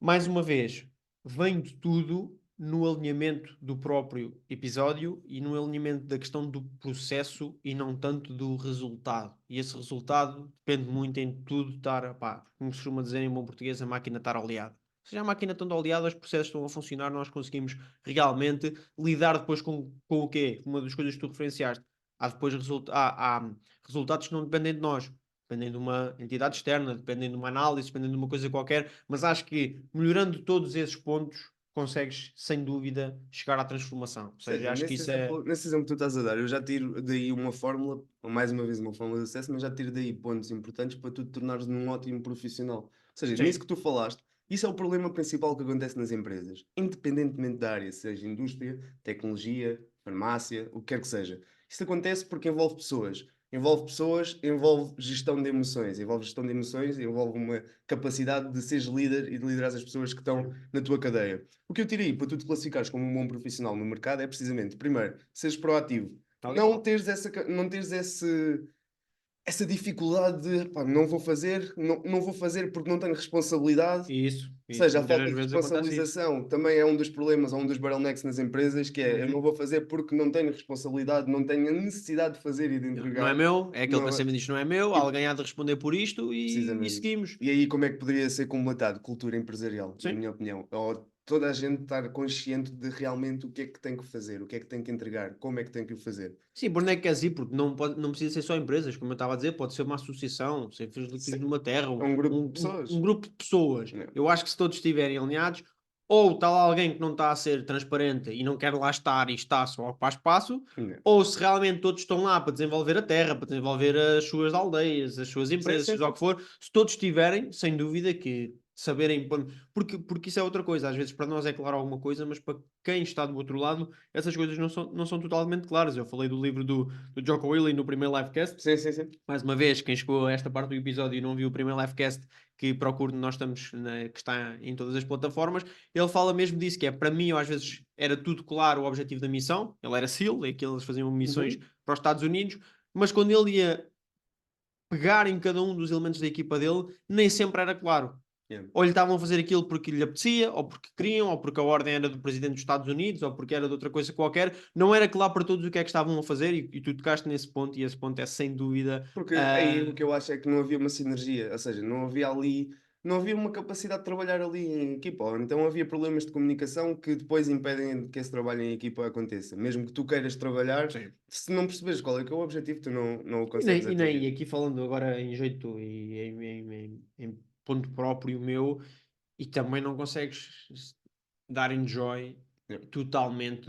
mais uma vez, vem de tudo no alinhamento do próprio episódio e no alinhamento da questão do processo e não tanto do resultado. E esse resultado depende muito em tudo estar, pá, como se costuma dizer em bom português, a máquina estar oleada. Se a máquina estando oleada, os processos estão a funcionar, nós conseguimos realmente lidar depois com o quê? Uma das coisas que tu referenciaste. Há depois há resultados que não dependem de nós, dependem de uma entidade externa, dependem de uma análise, dependem de uma coisa qualquer, mas acho que melhorando todos esses pontos, consegues sem dúvida chegar à transformação. Ou Ou seja, seja, acho que isso é. nesse exemplo que tu estás a dar, eu já tiro daí uma fórmula, ou mais uma vez uma fórmula de sucesso, mas já tiro daí pontos importantes para tu te tornares um ótimo profissional. Ou seja, nisso Sim. que tu falaste, isso é o problema principal que acontece nas empresas, independentemente da área, seja indústria, tecnologia, farmácia, o que quer que seja. Isso acontece porque envolve pessoas, envolve gestão de emoções, envolve uma capacidade de seres líder e de liderar as pessoas que estão na tua cadeia. O que eu tirei para tu te classificares como um bom profissional no mercado é precisamente, primeiro, seres proativo. Tal e Não qual. teres essa dificuldade de pá, não vou fazer, não vou fazer porque não tenho responsabilidade. Ou Isso. seja, a Muitas falta das de vezes acontece isso. responsabilização também é um dos problemas, ou um dos bottlenecks nas empresas, que é eu não Uhum. vou fazer porque não tenho responsabilidade, não tenho a necessidade de fazer e de Não é entregar. meu, é aquele Não, pensamento disto não é meu, e alguém há de responder por isto e precisamente. seguimos. E aí como é que poderia ser combatado? Cultura empresarial, na Sim. minha opinião. Ou toda a gente estar consciente de realmente o que é que tem que fazer, o que é que tem que entregar, como é que tem que o fazer. Sim, por onde é que queres ir? Porque não precisa ser só empresas, como eu estava a dizer, pode ser uma associação, sem fins lucrativos Se- numa terra, É um grupo de um pessoas. grupo de pessoas. Não, Eu acho que se todos estiverem alinhados, ou está lá alguém que não está a ser transparente e não quer lá estar e está só a ocupar espaço, não. ou se realmente todos estão lá para desenvolver a terra, para desenvolver as suas aldeias, as suas Sim, empresas, sim, seja o sim. que for, se todos estiverem, sem dúvida que saberem, porque isso é outra coisa, às vezes para nós é claro alguma coisa, mas para quem está do outro lado, essas coisas não são totalmente claras. Eu falei do livro do Jocko Willink no primeiro livecast. Sim, sim, sim. Mais uma vez, quem chegou a esta parte do episódio e não viu o primeiro livecast, que procure, nós estamos, que está em todas as plataformas, ele fala mesmo disso, que é, para mim, eu, às vezes, era tudo claro o objetivo da missão, ele era SEAL, e aquilo eles faziam missões Uhum. para os Estados Unidos, mas quando ele ia pegar em cada um dos elementos da equipa dele, nem sempre era claro. Yeah. Ou lhe estavam a fazer aquilo porque lhe apetecia, ou porque queriam, ou porque a ordem era do presidente dos Estados Unidos, ou porque era de outra coisa qualquer. Não era claro para todos o que é que estavam a fazer, e tu tocaste nesse ponto, e esse ponto é sem dúvida. Porque aí o que eu acho é que não havia uma sinergia, ou seja, não havia uma capacidade de trabalhar ali em equipa, ou então havia problemas de comunicação que depois impedem que esse trabalho em equipa aconteça. Mesmo que tu queiras trabalhar, Sim. se não perceberes qual é que é o objetivo, tu não o E nem, consegues e nem, e atingir. aqui falando agora em jeito e em ponto próprio meu, e também não consegues dar enjoy Yeah. totalmente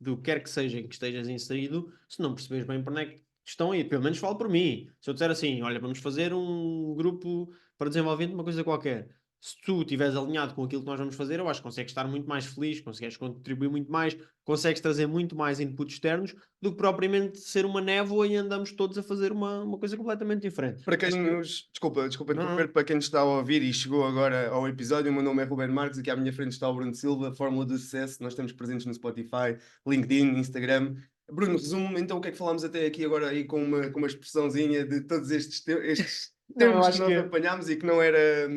do quer que seja em que estejas inserido, se não percebes bem para onde é que estão aí. Pelo menos falo por mim. Se eu disser assim, olha, vamos fazer um grupo para desenvolvimento de uma coisa qualquer. Se tu estiveres alinhado com aquilo que nós vamos fazer, eu acho que consegues estar muito mais feliz, consegues contribuir muito mais, consegues trazer muito mais inputs externos do que propriamente ser uma névoa e andamos todos a fazer uma coisa completamente diferente. Para quem Acho que. desculpa Não, interromper, não. para quem nos está a ouvir e chegou agora ao episódio, o meu nome é Ruben Marques, aqui à minha frente está o Bruno Silva, Fórmula do Sucesso, nós estamos presentes no Spotify, LinkedIn, Instagram. Bruno, resume então o que é que falámos até aqui agora aí com uma expressãozinha de todos estes Não, eu termos que acho nós que. apanhámos e que não era,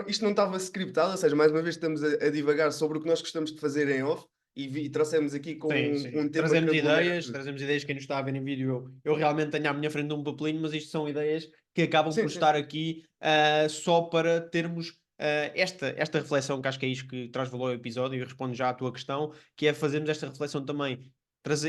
isto não estava scriptado, ou seja, mais uma vez estamos a divagar sobre o que nós gostamos de fazer em off e trouxemos aqui com Sim, sim. um tema que aglomera tudo. Trazemos ideias, quem nos está a ver em vídeo, eu realmente tenho à minha frente um papelinho, mas isto são ideias que acabam por Sim, sim, estar sim. aqui só para termos esta reflexão, que acho que é isto que traz valor ao episódio, e respondo já à tua questão, que é fazermos esta reflexão também.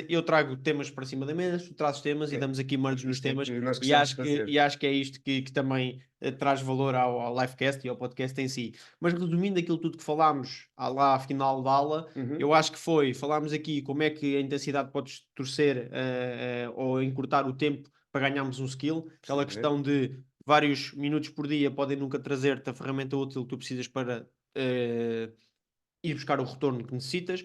Eu trago temas para cima da mesa, tu trazes temas e É, damos aqui merge nos isto é temas, que nós gostamos de e fazer. acho que é isto que também traz valor ao livecast e ao podcast em si. Mas resumindo aquilo tudo que falámos lá à final da aula, Uhum. eu acho que falámos aqui como é que a intensidade podes torcer ou encurtar o tempo para ganharmos um skill, aquela Perceber. questão de vários minutos por dia podem nunca trazer-te a ferramenta útil que tu precisas para ir buscar o retorno que necessitas,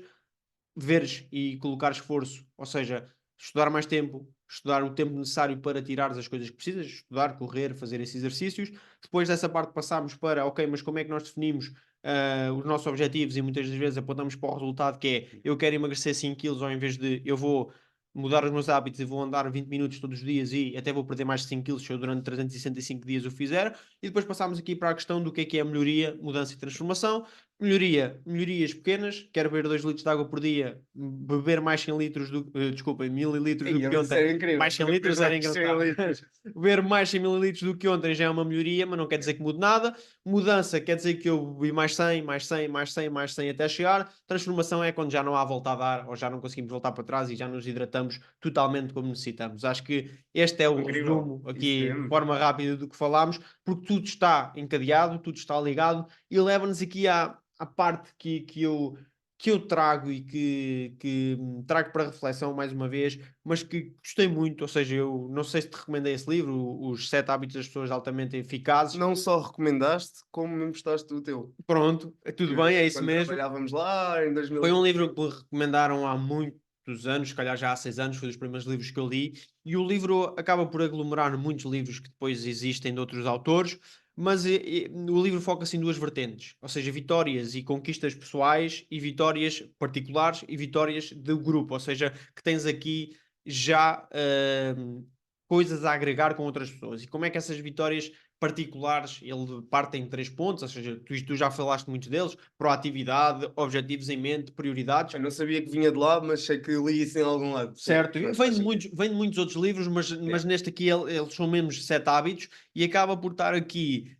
veres e colocar esforço, ou seja, estudar mais tempo, estudar o tempo necessário para tirares as coisas que precisas, estudar, correr, fazer esses exercícios. Depois dessa parte passamos para, ok, mas como é que nós definimos os nossos objetivos e muitas das vezes apontamos para o resultado que é eu quero emagrecer 5 quilos ao invés de eu vou mudar os meus hábitos e vou andar 20 minutos todos os dias e até vou perder mais de 5 quilos se eu durante 365 dias o fizer. E depois passamos aqui para a questão do que é a melhoria, mudança e transformação. Melhorias pequenas, quero beber 2 litros de água por dia, beber mais 100 litros desculpem, mililitros do Aí, que mas isso ontem, era incrível. mais 100 litros era Mais 100 engraçado, litros. mas beber mais 100 mililitros do que ontem já é uma melhoria, mas não quer dizer que mude nada. Mudança quer dizer que eu bebi mais 100, mais 100, mais 100, mais 100 até chegar. Transformação é quando já não há volta a dar ou já não conseguimos voltar para trás e já nos hidratamos totalmente como necessitamos. Acho que este é o Incrível. resumo Isso aqui de mesmo. forma rápida do que falámos, porque tudo está encadeado, tudo está ligado e leva-nos aqui à parte que eu trago e que trago para reflexão mais uma vez, mas que gostei muito. Ou seja, eu não sei se te recomendei esse livro, Os Sete Hábitos das Pessoas Altamente Eficazes. Não só recomendaste, como me emprestaste o teu. Pronto, tudo Que bem, é isso quando mesmo. trabalhávamos lá em Foi um livro 2025. que me recomendaram há muitos anos, se calhar já há 6 anos, foi dos primeiros livros que eu li, e o livro acaba por aglomerar muitos livros que depois existem de outros autores, mas o livro foca-se em duas vertentes, ou seja, vitórias e conquistas pessoais e vitórias particulares e vitórias do grupo, ou seja, que tens aqui já coisas a agregar com outras pessoas. E como é que essas vitórias particulares, ele parte em 3 pontos, ou seja, tu já falaste muitos deles, proatividade, objetivos em mente, prioridades, Eu não sabia que vinha de lá, mas sei que li isso em algum lado. Sim, certo? E mas faz sentido. vem de muitos outros livros, Yeah. mas neste aqui eles são mesmo 7 hábitos e acaba por estar aqui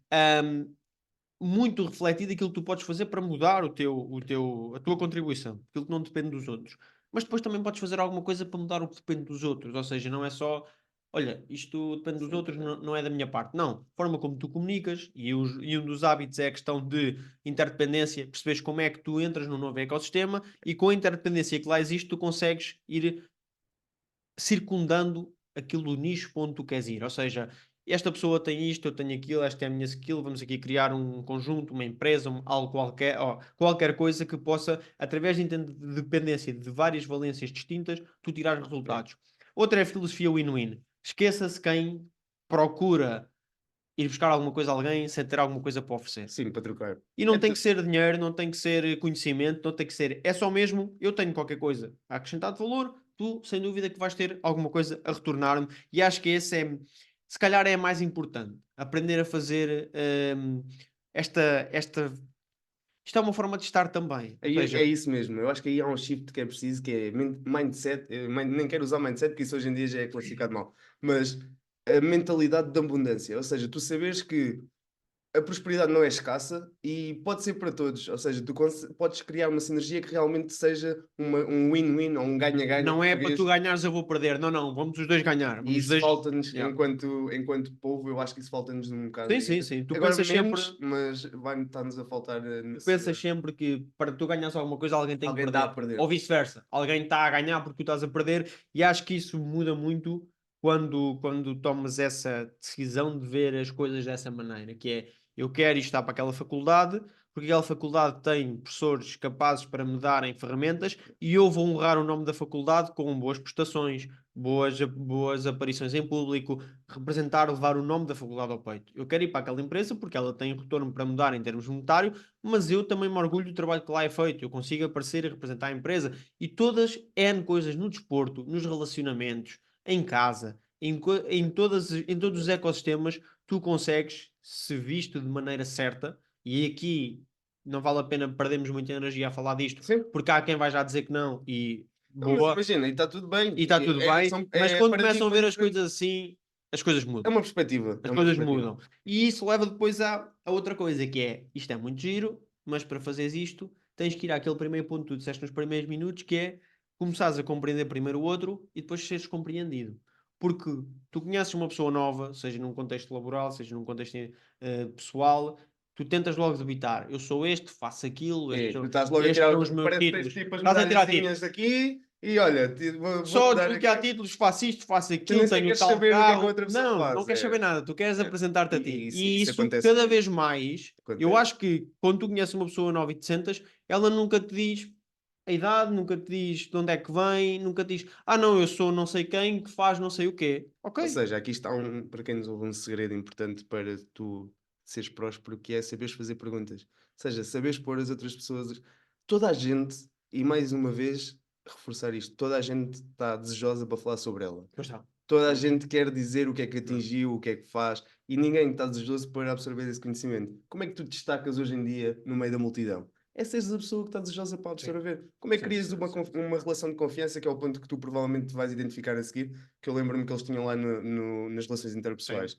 muito refletido aquilo que tu podes fazer para mudar a tua contribuição, aquilo que não depende dos outros. Mas depois também podes fazer alguma coisa para mudar o que depende dos outros, ou seja, não é só, olha, isto depende dos Sim, outros, não é da minha parte. Não, a forma como tu comunicas e um dos hábitos é a questão de interdependência, percebes como é que tu entras num novo ecossistema e com a interdependência que lá existe, tu consegues ir circundando aquilo, o nicho para onde tu queres ir. Ou seja, esta pessoa tem isto, eu tenho aquilo, esta é a minha skill, vamos aqui criar um conjunto, uma empresa, algo qualquer, ó, qualquer coisa que possa, através de dependência de várias valências distintas, tu tirar ok. resultados. Outra é a filosofia win-win. Esqueça-se quem procura ir buscar alguma coisa a alguém sem ter alguma coisa para oferecer. Sim, para trocar. E não É tem tu- que ser dinheiro, não tem que ser conhecimento, não tem que ser. É só mesmo, eu tenho qualquer coisa a acrescentar de valor, tu, sem dúvida, que vais ter alguma coisa a retornar-me. E acho que esse é, se calhar, é mais importante. Aprender a fazer esta. Isto é uma forma de estar também. Ou É seja, isso mesmo. Eu acho que aí há um shift que é preciso, que é mindset. Nem quero usar mindset, porque isso hoje em dia já é classificado mal. Mas a mentalidade de abundância. Ou seja, tu saberes que a prosperidade não é escassa e pode ser para todos. Ou seja, tu podes criar uma sinergia que realmente seja um win-win ou um ganha-ganha não é para tu português. ganhares, eu vou perder. Não, não, vamos os dois ganhar. E Vamos os isso dois. falta-nos Yeah. enquanto povo, eu acho que isso falta-nos um bocado Sim, sim, ainda. sim. Agora menos, mas vai estar-nos a faltar Tu nesse. pensas sempre que para tu ganhares alguma coisa alguém tem que Alguém está a perder. perder. Ou vice-versa. Alguém está a ganhar porque tu estás a perder. E acho que isso muda muito quando tomas essa decisão de ver as coisas dessa maneira. Que é, eu quero ir estar para aquela faculdade porque aquela faculdade tem professores capazes para me darem ferramentas e eu vou honrar o nome da faculdade com boas prestações, boas aparições em público, representar, levar o nome da faculdade ao peito. Eu quero ir para aquela empresa porque ela tem retorno para me dar em termos monetários, mas eu também me orgulho do trabalho que lá é feito. Eu consigo aparecer e representar a empresa. E todas N coisas no desporto, nos relacionamentos, em casa, em todos os ecossistemas, tu consegues, se visto de maneira certa, e aqui não vale a pena perdermos muita energia a falar disto, Sim. porque há quem vai já dizer que não e Não, mas boa, imagina, e está tudo bem. e está tudo bem, mas quando Para ti começam a foi ver as diferente. coisas assim, as coisas É mudam. uma perspectiva. As É uma coisas perspectiva. mudam. E isso leva depois a outra coisa, que é, isto é muito giro, mas para fazeres isto, tens que ir àquele primeiro ponto que tu disseste nos primeiros minutos, que é começares a compreender primeiro o outro e depois seres compreendido. Porque tu conheces uma pessoa nova, seja num contexto laboral, seja num contexto pessoal, tu tentas logo debitar. Eu sou este, faço aquilo, É, estes tu são, estás logo a estes tirar. são os meus Parece que tens títulos. tipo as Estás a tirar medalhazinhas títulos. aqui e olha, vou-te Só dar desbloquear aqui. títulos, faço isto, faço Tu aquilo, nem sequer tenho queres tal saber o que é que a carro. outra pessoa Não, não faz. queres saber nada. Tu queres apresentar-te a ti. E E isso isso, acontece. cada vez mais, eu Acontece. acho que quando tu conheces uma pessoa nova e te sentas, ela nunca te diz a idade, nunca te diz de onde é que vem, nunca te diz, ah não, eu sou não sei quem que faz não sei o quê. Ou Ok, seja, aqui está para quem nos ouve, um segredo importante para tu seres próspero, que é saberes fazer perguntas. Ou seja, saberes pôr as outras pessoas. Toda a gente, e mais uma vez, reforçar isto, toda a gente está desejosa para falar sobre ela. pois está. Toda a gente quer dizer o que é que Hum. atingiu, o que é que faz, e ninguém está desejoso para absorver esse conhecimento. Como é que tu destacas hoje em dia no meio da multidão? É seres a pessoa que está desejosa para Sim, absorver. Como é que sim, crias sim, uma, sim. uma relação de confiança, que é o ponto que tu provavelmente vais identificar a seguir, que eu lembro-me que eles tinham lá nas relações Sim. interpessoais.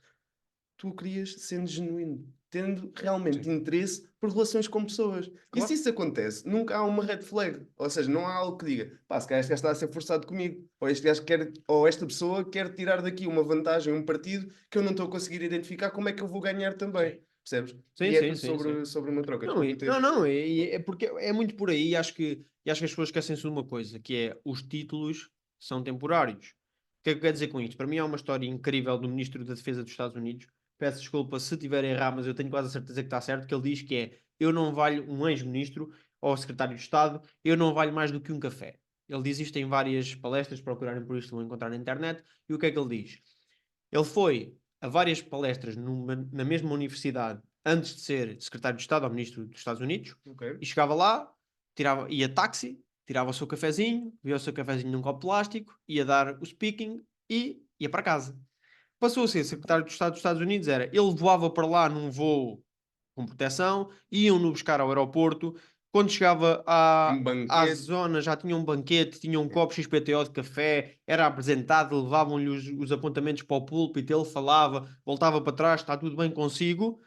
Tu crias sendo genuíno, tendo realmente Sim. interesse por relações com pessoas. E se Claro. isso acontece, nunca há uma red flag. Ou seja, não há algo que diga, pá, se calhar este gajo está a ser forçado comigo. Ou este gajo quer, ou esta pessoa quer tirar daqui uma vantagem, um partido que eu não estou a conseguir identificar, como é que eu vou ganhar também? Sim. Percebes? Sim, E é sim, tudo sim, sim. sobre uma troca. Não, Desculpa ter. não, não, é porque é muito por aí. E acho que as pessoas esquecem-se de uma coisa, que é os títulos são temporários. O que é que eu quero dizer com isto? Para mim é uma história incrível do Ministro da Defesa dos Estados Unidos. Peço desculpa se estiver a errar, mas eu tenho quase a certeza que está certo, que ele diz que é eu não valho um ex-ministro ou secretário de Estado, eu não valho mais do que um café. Ele diz isto em várias palestras, procurarem por isto vão encontrar na internet. E o que é que ele diz? Ele foi a várias palestras na mesma universidade antes de ser secretário de Estado ou ministro dos Estados Unidos Ok. e chegava lá, ia táxi, tirava o seu cafezinho, via o seu cafezinho num copo de plástico, ia dar o speaking e ia para casa. Passou a ser secretário de Estado dos Estados Unidos, ele voava para lá num voo com proteção, iam-no buscar ao aeroporto. Quando chegava Um à banquete. zona, já tinha um banquete, tinha um copo XPTO de café, era apresentado, levavam-lhe os apontamentos para o púlpito, ele falava, voltava para trás, está tudo bem consigo,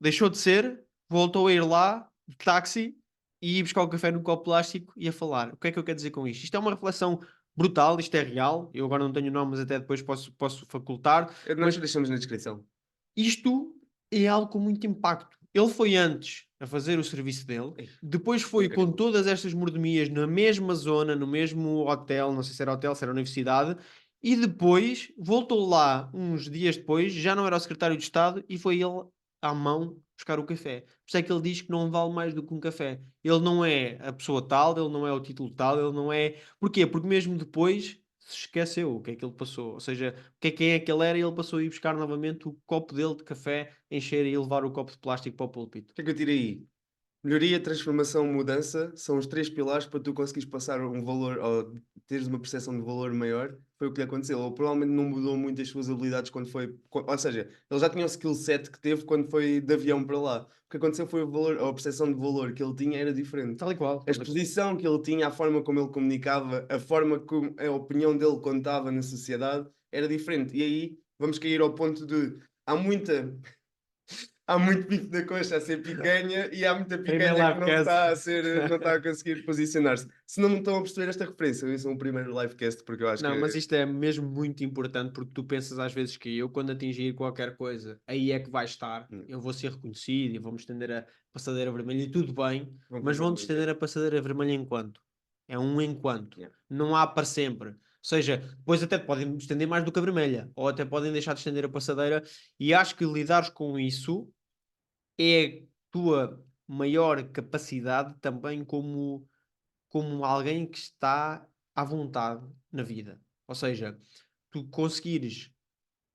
deixou de ser, voltou a ir lá, de táxi, e ir buscar o café no copo plástico e a falar. O que é que eu quero dizer com isto? Isto é uma reflexão brutal, isto é real. Eu agora não tenho nome, mas até depois posso facultar. Nós Mas deixamos na descrição. isto é algo com muito impacto. Ele foi antes a fazer o serviço dele, Ei, depois foi com incrível. todas estas mordomias na mesma zona, no mesmo hotel, não sei se era hotel, se era universidade, e depois voltou lá uns dias depois, já não era o secretário de Estado, e foi ele à mão buscar o café. Por isso é que ele diz que não vale mais do que um café. Ele não é a pessoa tal, ele não é o título tal, ele não é. Porquê? Porque mesmo depois se esqueceu o que é que ele passou. Ou seja, quem é que ele era e ele passou a ir buscar novamente o copo dele de café, encher e levar o copo de plástico para o púlpito. O que é que eu tirei aí? Melhoria, transformação, mudança são os três pilares para tu conseguires passar um valor ou teres uma percepção de valor maior. Foi o que lhe aconteceu. Ele provavelmente não mudou muito as suas habilidades quando foi. Ou seja, ele já tinha o skill set que teve quando foi de avião para lá. O que aconteceu foi o valor, ou a percepção de valor que ele tinha era diferente. Tal e qual. A exposição que ele tinha, a forma como ele comunicava, a forma como a opinião dele contava na sociedade era diferente. E aí vamos cair ao ponto de há muita há muito bife da coxa a ser picanha e há muita Primeiro picanha que não livecast. está a ser, não está a conseguir posicionar-se. Se não me estão a perceber esta referência, isso é o primeiro livecast, porque eu acho Não, mas que. isto é mesmo muito importante porque tu pensas às vezes que eu, quando atingir qualquer coisa, aí é que vai estar, eu vou ser reconhecido e vou-me estender a passadeira vermelha e tudo bem, Vão mas começar a vão-te dizer. estender a passadeira vermelha enquanto? É um enquanto. Yeah. Não há para sempre. Ou seja, depois até te podem estender mais do que a vermelha, ou até podem deixar de estender a passadeira, e acho que lidares com isso é a tua maior capacidade também como alguém que está à vontade na vida. Ou seja, tu conseguires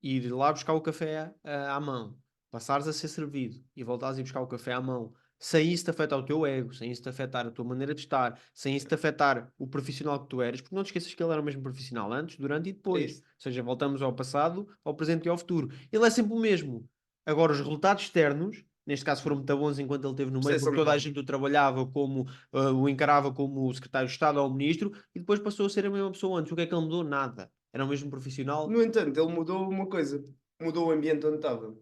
ir lá buscar o café à mão, passares a ser servido e voltares a ir buscar o café à mão, sem isso te afetar o teu ego, sem isso te afetar a tua maneira de estar, sem isso te afetar o profissional que tu eras, porque não te esqueças que ele era o mesmo profissional antes, durante e É depois. Ou isso. seja, voltamos ao passado, ao presente e ao futuro. Ele é sempre o mesmo. Agora, os resultados externos neste caso foram muito bons enquanto ele esteve no meio, Percepção porque toda a muito gente o trabalhava como, o encarava como o secretário de Estado ou o ministro, e depois passou a ser a mesma pessoa antes. O que é que ele mudou? Nada. Era o mesmo profissional. No entanto, ele mudou uma coisa, mudou o ambiente onde estava.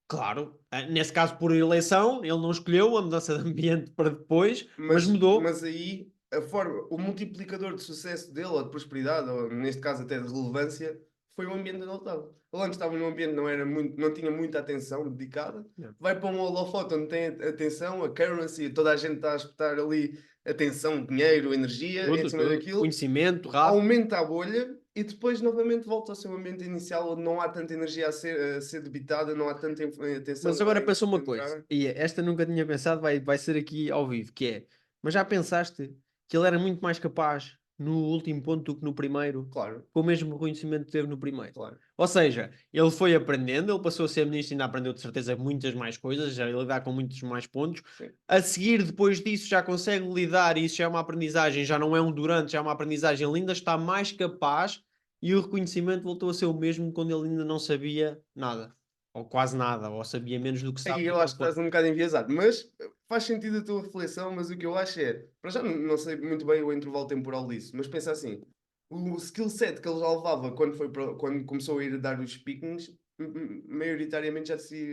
Claro, nesse caso por eleição, ele não escolheu a mudança de ambiente para depois, mas mudou. Mas aí a forma, o multiplicador de sucesso dele, ou de prosperidade, ou neste caso até de relevância, foi o ambiente onde ele estava. Ele antes estava num ambiente que não, era muito, não tinha muita atenção dedicada, Não. vai para um holofote onde tem atenção, a currency, toda a gente está a espetar ali atenção, dinheiro, energia em Tudo, cima tudo. daquilo, Conhecimento rápido. aumenta a bolha e depois novamente volta ao seu ambiente inicial onde não há tanta energia a ser debitada, não há tanta atenção Mas que agora vai pensou uma coisa, entrar. e esta nunca tinha pensado, vai ser aqui ao vivo, que é, mas já pensaste que ele era muito mais capaz no último ponto do que no primeiro, Claro, com o mesmo reconhecimento que teve no primeiro? claro. Ou seja, ele foi aprendendo, ele passou a ser ministro e ainda aprendeu de certeza muitas mais coisas, já lidar com muitos mais pontos. Sim. A seguir, depois disso, já consegue lidar, e isso já é uma aprendizagem, já não é um durante, já é uma aprendizagem, ele ainda está mais capaz e o reconhecimento voltou a ser o mesmo quando ele ainda não sabia nada. Ou quase nada, ou sabia menos do que sabe Aí eu naquele acho que ponto. estás um bocado enviesado, mas faz sentido a tua reflexão, mas o que eu acho é, para já não sei muito bem o intervalo temporal disso, mas pensa assim, o skill set que ele já levava quando começou a ir dar os pickings, maioritariamente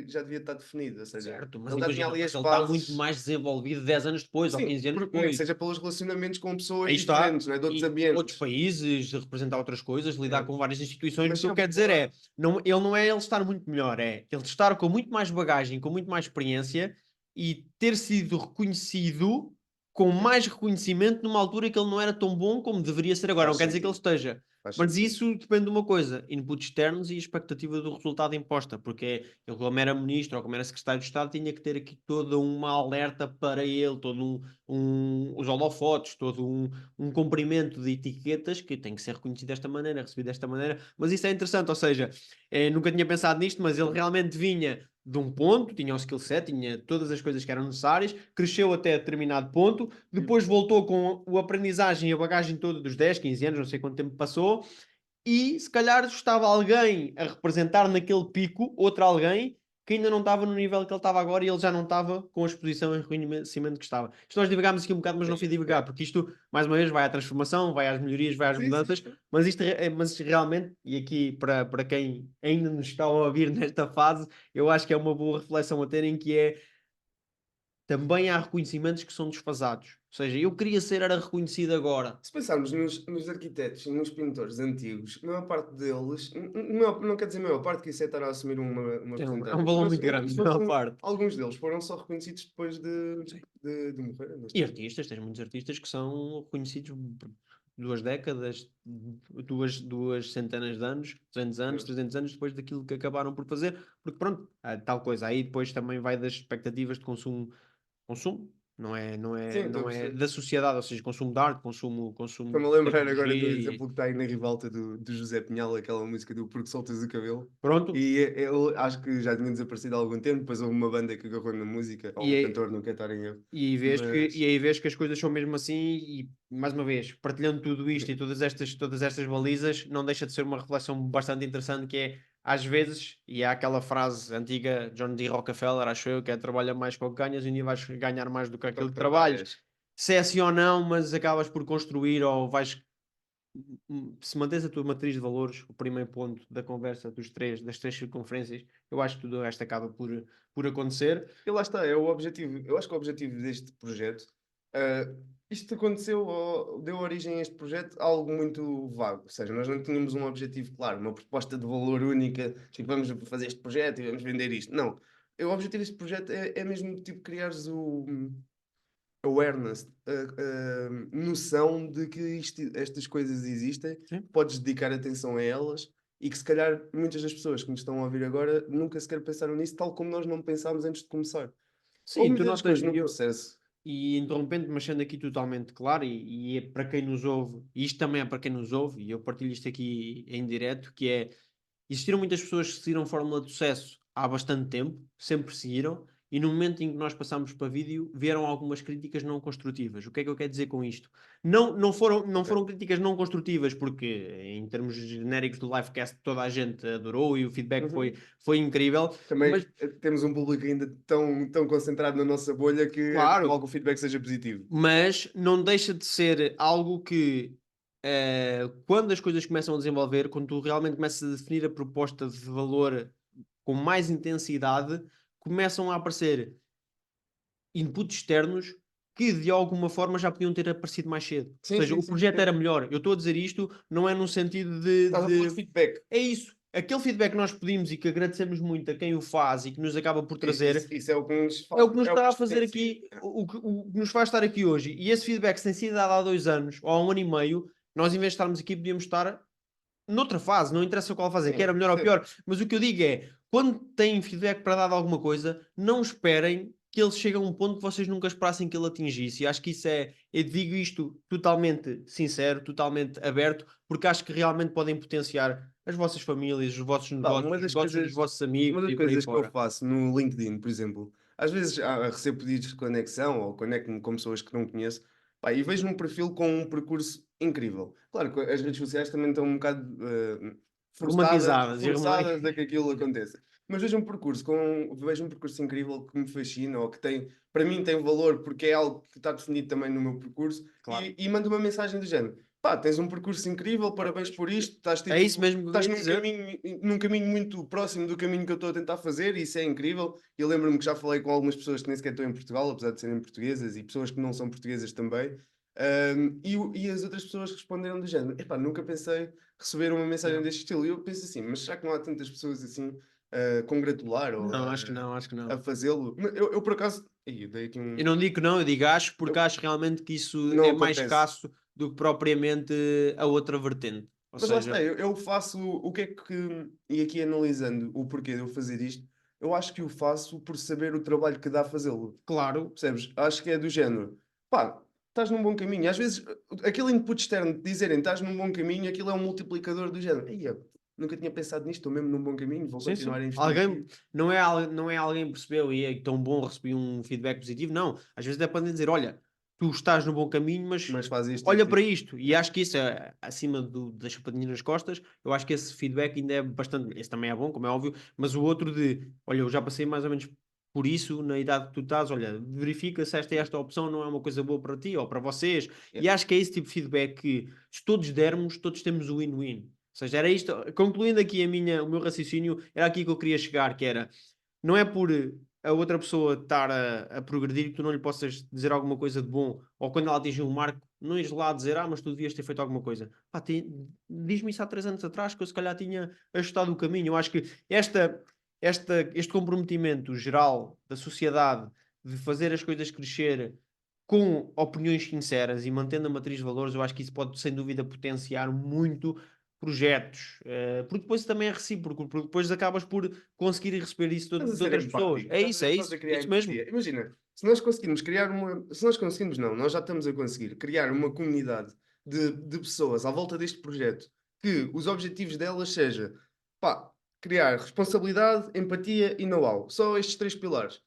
já devia estar definido, ou seja, Certo, mas ele já tinha imagina, ali mas as ele está muito bases, mais desenvolvido 10 anos depois, ou sim, 15 anos nem que depois. seja pelos relacionamentos com pessoas Aí está. diferentes, não é? De outros E outros ambientes. países, de representar outras coisas, lidar É. com várias instituições. O Mas que eu sempre quero dizer lá, é, não, ele não é ele estar muito melhor, é ele estar com muito mais bagagem, com muito mais experiência e ter sido reconhecido com sim, mais reconhecimento numa altura que ele não era tão bom como deveria ser agora. Não faz quer dizer que ele sentido, esteja. faz Mas sentido. isso depende de uma coisa: inputs externos e a expectativa do resultado imposta. Porque ele, como era ministro ou como era secretário de Estado, tinha que ter aqui toda uma alerta para ele, todo os holofotes, todo um cumprimento de etiquetas que tem que ser reconhecido desta maneira, recebido desta maneira. Mas isso é interessante, ou seja, nunca tinha pensado nisto, mas ele realmente vinha de um ponto, tinha o skill set, tinha todas as coisas que eram necessárias, cresceu até determinado ponto, depois voltou com a aprendizagem e a bagagem toda dos 10, 15 anos, não sei quanto tempo passou, e se calhar estava alguém a representar naquele pico, outro alguém, que ainda não estava no nível que ele estava agora e ele já não estava com a exposição e reconhecimento que estava. Isto nós divagámos aqui um bocado, mas não fui divagar, É. porque isto, mais uma vez, vai à transformação, vai às melhorias, vai às Sim, sim, mudanças, mas isto mas realmente, e aqui para quem ainda nos está a ouvir nesta fase, eu acho que é uma boa reflexão a terem, que é também há reconhecimentos que são desfasados. Ou seja, eu queria ser, era reconhecido agora. se pensarmos nos arquitetos e nos pintores antigos, a maior parte deles, não quer dizer a maior parte, que isso é estar a assumir uma É um porcentagem, valor mas muito grande, a maior parte. alguns deles foram só reconhecidos depois de morrer, neste E caso. artistas, tens muitos artistas que são reconhecidos por 2 décadas, duas centenas de anos, 200 anos, Yeah. 300 anos depois daquilo que acabaram por fazer, porque pronto, há tal coisa. Aí depois também vai das expectativas de consumo, Sim, estou a não é perceber. da sociedade, ou seja, consumo de arte, consumo Estou-me a de lembrar agora do tecnologia exemplo que está aí na ribalta do José Pinhal, aquela música do Porque Soltas o Cabelo. pronto. E ele acho que já tinha desaparecido há algum tempo, depois houve uma banda que agarrou na música, ou E um é, cantor, não quer estar em erro. e Mas aí vês que as coisas são mesmo assim, e mais uma vez, partilhando tudo isto e todas estas balizas, não deixa de ser uma reflexão bastante interessante, que é, às vezes, e há aquela frase antiga, John D. Rockefeller, acho eu, que é: trabalha mais com o que ganhas e um dia vais ganhar mais do que do aquilo que que trabalhas. trabalhas. Se é assim ou não, mas acabas por construir, ou vais, se mantens a tua matriz de valores, o primeiro ponto da conversa das três circunferências, eu acho que tudo o resto acaba por acontecer. E lá está, é o objetivo. Eu acho que o objetivo deste projeto, ah, isto aconteceu, deu origem a este projeto a algo muito vago. Ou seja, nós não tínhamos um objetivo claro, uma proposta de valor única, tipo, vamos fazer este projeto e vamos vender isto. Não. O objetivo deste projeto é mesmo tipo criares o awareness, a noção de que estas coisas existem, Sim. podes dedicar atenção a elas e que se calhar muitas das pessoas que nos estão a ouvir agora nunca sequer pensaram nisso, tal como nós não pensámos antes de começar. Houve Sim, tu muitas notas, coisas no processo. e interrompendo, mas sendo aqui totalmente claro, e é para quem nos ouve, e isto também é para quem nos ouve, e eu partilho isto aqui em direto, que é: existiram muitas pessoas que seguiram fórmula de sucesso há bastante tempo, sempre seguiram, e no momento em que nós passámos para vídeo, vieram algumas críticas não construtivas. O que é que eu quero dizer com isto? Não foram críticas não construtivas, porque em termos genéricos do livecast toda a gente adorou e o feedback Uhum. foi incrível, Também mas temos um público ainda tão concentrado na nossa bolha que é claro, normal que o feedback seja positivo. mas não deixa de ser algo que, quando as coisas começam a desenvolver, quando tu realmente começas a definir a proposta de valor com mais intensidade, começam a aparecer inputs externos que de alguma forma já podiam ter aparecido mais cedo. Ou Sim, seja, sim, o sim. projeto era melhor. Eu estou a dizer isto, não é no sentido Estás a falar de feedback. é isso. Aquele feedback que nós pedimos e que agradecemos muito a quem o faz e que nos acaba por trazer, Isso é o que nos é o que nos é o que está a nos fazer diferencia. aqui, o que nos faz estar aqui hoje. E esse feedback, se tem sido dado há 2 anos ou há 1 ano e meio, nós, em vez de estarmos aqui, podíamos estar noutra fase, não interessa qual fase é, que Sim, era melhor ou percebo. pior. Mas o que eu digo é, quando têm feedback para dar de alguma coisa, não esperem que ele chegue a um ponto que vocês nunca esperassem que ele atingisse. E acho que isso é, eu digo isto totalmente sincero, totalmente aberto, porque acho que realmente podem potenciar as vossas famílias, os vossos Pá, negócios, os negócios dos vossos uma amigos das e por aí coisas que eu fora. faço no LinkedIn, por exemplo, às vezes recebo pedidos de conexão ou conecto-me com pessoas que não conheço, pá, e vejo um perfil com um percurso incrível. Claro que as redes sociais também estão um bocado Romantizadas e forçadas a que aquilo aconteça. Mas vejo um percurso incrível que me fascina ou que tem, para mim tem valor porque é algo que está definido também no meu percurso Claro. e mando uma mensagem do género. Pá, tens um percurso incrível, parabéns por isto, estás É isso tipo, mesmo que eu estás ia dizer. num caminho muito próximo do caminho que eu estou a tentar fazer e isso é incrível. Eu lembro-me que já falei com algumas pessoas que nem sequer estão em Portugal, apesar de serem portuguesas, e pessoas que não são portuguesas também. E as outras pessoas responderam do género: epá, nunca pensei receber uma mensagem Yeah. deste estilo. E eu penso assim, mas será que não há tantas pessoas assim a congratular ou Não, acho que não, acho que a não. fazê-lo? Eu por acaso, eu dei aqui Eu não digo que não, eu digo acho, porque eu- acho realmente que isso não é mais acontece. escasso do que propriamente a outra vertente. Ou Mas lá está, seja, eu faço o que é que. E aqui analisando o porquê de eu fazer isto, eu acho que o faço por saber o trabalho que dá fazê-lo. claro, Percebes? Acho que é do género. Pá, estás num bom caminho. Às vezes, aquele input externo de dizerem estás num bom caminho, aquilo é um multiplicador do género. Eia, nunca tinha pensado nisto, estou mesmo num bom caminho, vou sim, sim. continuar a investir Alguém, aqui. não é alguém percebeu e é tão bom receber um feedback positivo, não. Às vezes é para dizer, olha, tu estás no bom caminho, mas Mas faz isto, olha isto, para isto. isto. E acho que isso é acima da chapadinha nas costas. Eu acho que esse feedback ainda é bastante. Esse também é bom, como é óbvio, mas o outro de, olha, eu já passei mais ou menos por isso na idade que tu estás, olha, verifica se esta opção não é uma coisa boa para ti ou para vocês. Yeah. E acho que é esse tipo de feedback que, se todos dermos, todos temos o win-win. Ou seja, era isto, concluindo aqui o meu raciocínio, era aqui que eu queria chegar, que era, não é por a outra pessoa estar a progredir que tu não lhe possas dizer alguma coisa de bom, ou quando ela atingir um marco, não ires lá dizer, mas tu devias ter feito alguma coisa. Pá, diz-me isso há 3 anos atrás, que eu se calhar tinha ajustado o caminho. Eu acho que este comprometimento geral da sociedade de fazer as coisas crescer com opiniões sinceras e mantendo a matriz de valores, eu acho que isso pode, sem dúvida, potenciar muito projetos, porque depois também é recíproco, porque depois acabas por conseguir receber isso Estás a de ser outras pessoas. empático, É isso, é estás a isso, é criar isso mesmo. empatia. Imagina, se nós conseguirmos criar uma. Se nós conseguirmos, não, nós já estamos a conseguir criar uma comunidade de pessoas à volta deste projeto que os objetivos delas seja pá, criar responsabilidade, empatia e know-how. Só estes 3 pilares.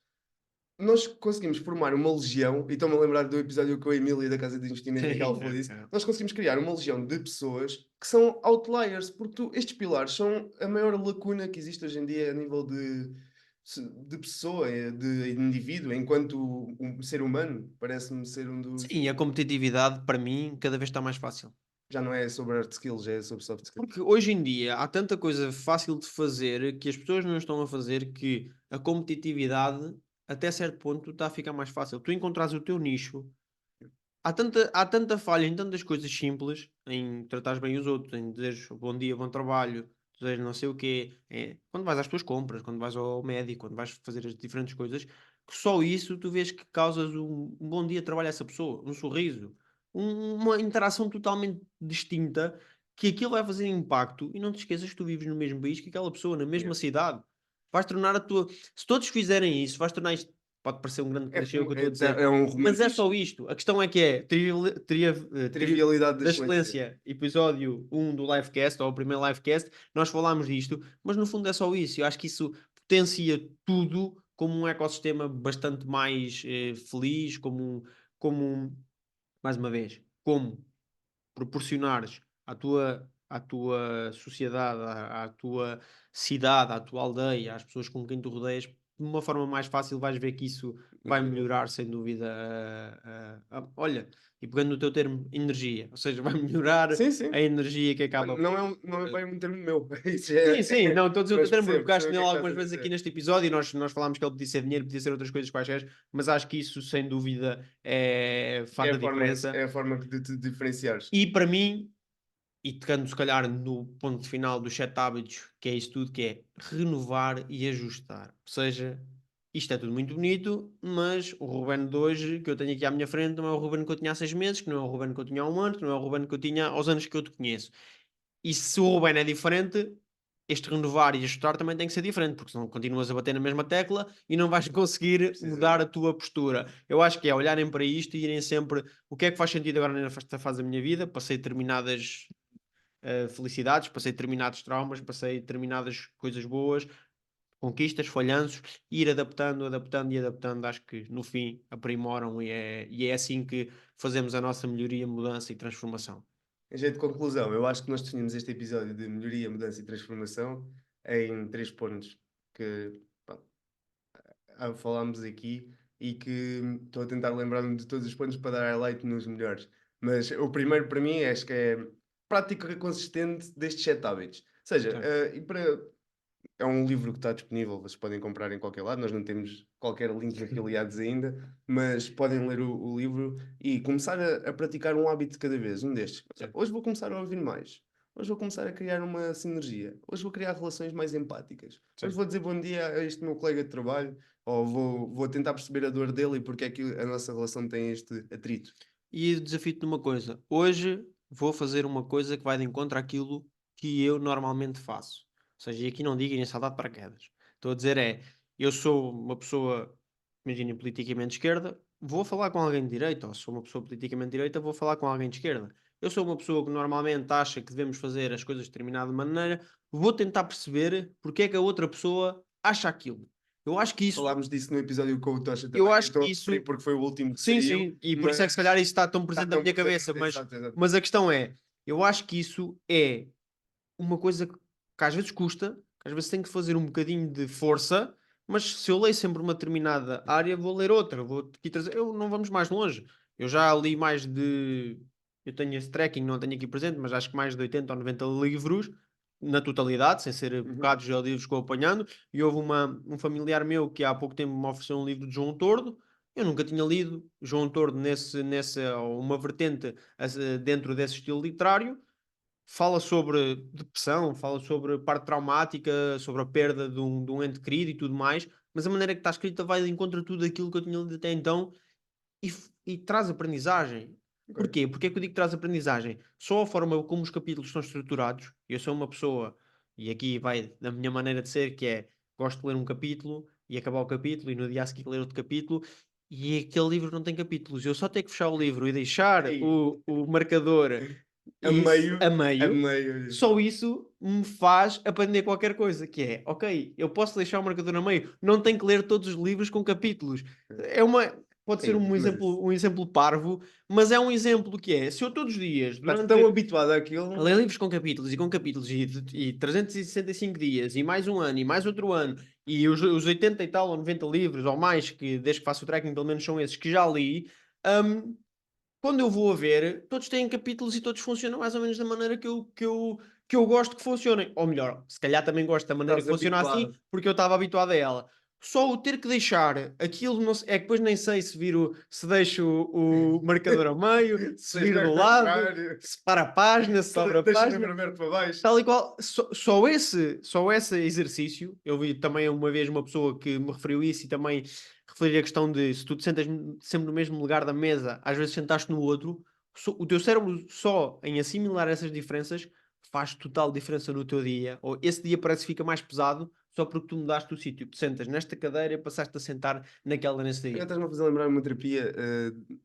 Nós conseguimos formar uma legião, e estou-me a lembrar do episódio com a Emília da Casa de Investimento em que ela falou Sim, disso. Nós conseguimos criar uma legião de pessoas que são outliers, porque estes pilares são a maior lacuna que existe hoje em dia a nível de pessoa, de indivíduo, enquanto um ser humano. Parece-me ser um dos. sim, a competitividade para mim cada vez está mais fácil. Já não é sobre hard skills, já é sobre soft skills. Porque hoje em dia há tanta coisa fácil de fazer que as pessoas não estão a fazer que a competitividade, até certo ponto, está a ficar mais fácil. Tu encontrares o teu nicho. Há tanta falha em tantas coisas simples, em tratares bem os outros, em dizeres bom dia, bom trabalho, dizeres não sei o quê, quando vais às tuas compras, quando vais ao médico, quando vais fazer as diferentes coisas, que só isso tu vês que causas um bom dia de trabalho a essa pessoa, um sorriso, uma interação totalmente distinta, que aquilo vai fazer impacto e não te esqueças que tu vives no mesmo país que aquela pessoa, na Yeah. mesma cidade. Vais tornar a tua. Se todos fizerem isso, vais tornar isto. Pode parecer um grande É, clichê o que eu estou a dizer, é um mas é romantismo. só isto. A questão é que é Trivialidade da da excelência. excelência, episódio 1 do livecast, ou o primeiro livecast, nós falámos disto, mas no fundo é só isso. Eu acho que isso potencia tudo como um ecossistema bastante mais feliz, mais uma vez, como proporcionares à tua sociedade, à tua cidade, à tua aldeia, às pessoas com quem tu rodeias, de uma forma mais fácil vais ver que isso vai melhorar sem dúvida. Olha, e pegando no teu termo, energia, ou seja, vai melhorar Sim, sim. a energia que acaba. Não é bem um termo meu. Isso Sim, sim, não, estou a dizer o teu Mas termo, porque percebo, pegaste percebo o que nele é que estás algumas a vezes aqui dizer. neste episódio e nós falámos que ele podia ser dinheiro, podia ser outras coisas quaisquer, mas acho que isso sem dúvida faz a diferença. É a forma de te diferenciares. E para mim, e tocando se calhar no ponto final dos 7 hábitos, que é isso tudo, que é renovar e ajustar. Ou seja, isto é tudo muito bonito, mas o Ruben de hoje, que eu tenho aqui à minha frente, não é o Ruben que eu tinha há 6 meses, que não é o Ruben que eu tinha há um ano, que não é o Ruben que eu tinha aos anos que eu te conheço. E se o Ruben é diferente, este renovar e ajustar também tem que ser diferente, porque senão continuas a bater na mesma tecla e não vais conseguir mudar a Precisamente. tua postura. Eu acho que é olharem para isto e irem sempre o que é que faz sentido agora nesta fase da minha vida. Passei determinadas felicidades, passei determinados traumas, passei determinadas coisas boas, conquistas, falhanços, e ir adaptando, adaptando e adaptando. Acho que no fim aprimoram e é assim que fazemos a nossa melhoria, mudança e transformação. Em jeito de conclusão, eu acho que nós definimos este episódio de melhoria, mudança e transformação em 3 pontos que pá, falámos aqui e que estou a tentar lembrar-me de todos os pontos para dar highlight nos melhores. Mas o primeiro para mim acho que é prática consistente destes 7 hábitos. Ou seja, Certo. é um livro que está disponível, vocês podem comprar em qualquer lado, nós não temos qualquer link de afiliados ainda, mas podem ler o livro e começar a praticar um hábito de cada vez, um destes. Certo. Hoje vou começar a ouvir mais, hoje vou começar a criar uma sinergia, hoje vou criar relações mais empáticas, hoje Certo. vou dizer bom dia a este meu colega de trabalho, ou vou tentar perceber a dor dele e porque é que a nossa relação tem este atrito. E desafio-te numa coisa. Hoje vou fazer uma coisa que vai de encontro àquilo que eu normalmente faço. Ou seja, e aqui não digo nem saltar de paraquedas. Estou a dizer eu sou uma pessoa, imaginem, politicamente de esquerda, vou falar com alguém de direita, ou sou uma pessoa politicamente de direita, vou falar com alguém de esquerda. Eu sou uma pessoa que normalmente acha que devemos fazer as coisas de determinada maneira, vou tentar perceber porque é que a outra pessoa acha aquilo. Eu acho que isso, Falámos disso no episódio com o Tocha eu também, eu acho estou a que referir isso porque foi o último que sim, saiu, sim, e por isso é que se calhar mas isso está tão está presente na tão minha presente, cabeça, mas exato, exato. mas a questão é, eu acho que isso é uma coisa que às vezes custa, que às vezes tem que fazer um bocadinho de força, mas se eu leio sempre uma determinada área, vou ler outra, vou aqui trazer eu não vamos mais longe, eu já li mais de eu tenho esse tracking, não tenho aqui presente, mas acho que mais de 80 ou 90 livros, na totalidade, sem ser Uhum. bocados de livros que eu apanhando, e houve um familiar meu que há pouco tempo me ofereceu um livro de João Tordo. Eu nunca tinha lido João Tordo nessa ou uma vertente dentro desse estilo literário. Fala sobre depressão, fala sobre parte traumática, sobre a perda de um ente querido e tudo mais, mas a maneira que está escrita vai de encontro a tudo aquilo que eu tinha lido até então e traz aprendizagem. Ok. Porquê? Porque é que eu digo que traz aprendizagem? Só a forma como os capítulos estão estruturados, eu sou uma pessoa, e aqui vai da minha maneira de ser, que é, gosto de ler um capítulo e acabar o capítulo e no dia a seguir ler outro capítulo, e aquele livro não tem capítulos. Eu só tenho que fechar o livro e deixar Ei, o marcador a isso a a meio, meio. só isso me faz aprender qualquer coisa, que é, ok, eu posso deixar o marcador a meio, não tenho que ler todos os livros com capítulos. É uma, pode ser Ei, mas um exemplo parvo, mas é um exemplo que é, se eu todos os dias, estás tão durante habituado a àquilo. ler livros com capítulos e 365 dias, e mais um ano, e mais outro ano, e os 80 e tal, ou 90 livros, ou mais, que desde que faço o tracking, pelo menos são esses que já li, hum, quando eu vou a ver, todos têm capítulos e todos funcionam mais ou menos da maneira que eu gosto que funcionem. Ou melhor, se calhar também gosto da maneira que Estás funciona assim, habituado. porque eu estava habituado a ela. Só o ter que deixar aquilo, não é que depois nem sei se deixo o marcador a meio, se Seja viro do ao lado, contrário. se para a página, se sobra a Deixa página. sempre aberto para baixo. Tal e qual, só esse exercício, eu vi também uma vez uma pessoa que me referiu isso e também referiu a questão de se tu te sentas sempre no mesmo lugar da mesa, às vezes sentaste no outro, o teu cérebro só em assimilar essas diferenças faz total diferença no teu dia, ou esse dia parece que fica mais pesado só porque tu mudaste o sítio. Tu sentas nesta cadeira e passaste a sentar naquela nesse Agora dia. estás-me a fazer lembrar uma terapia.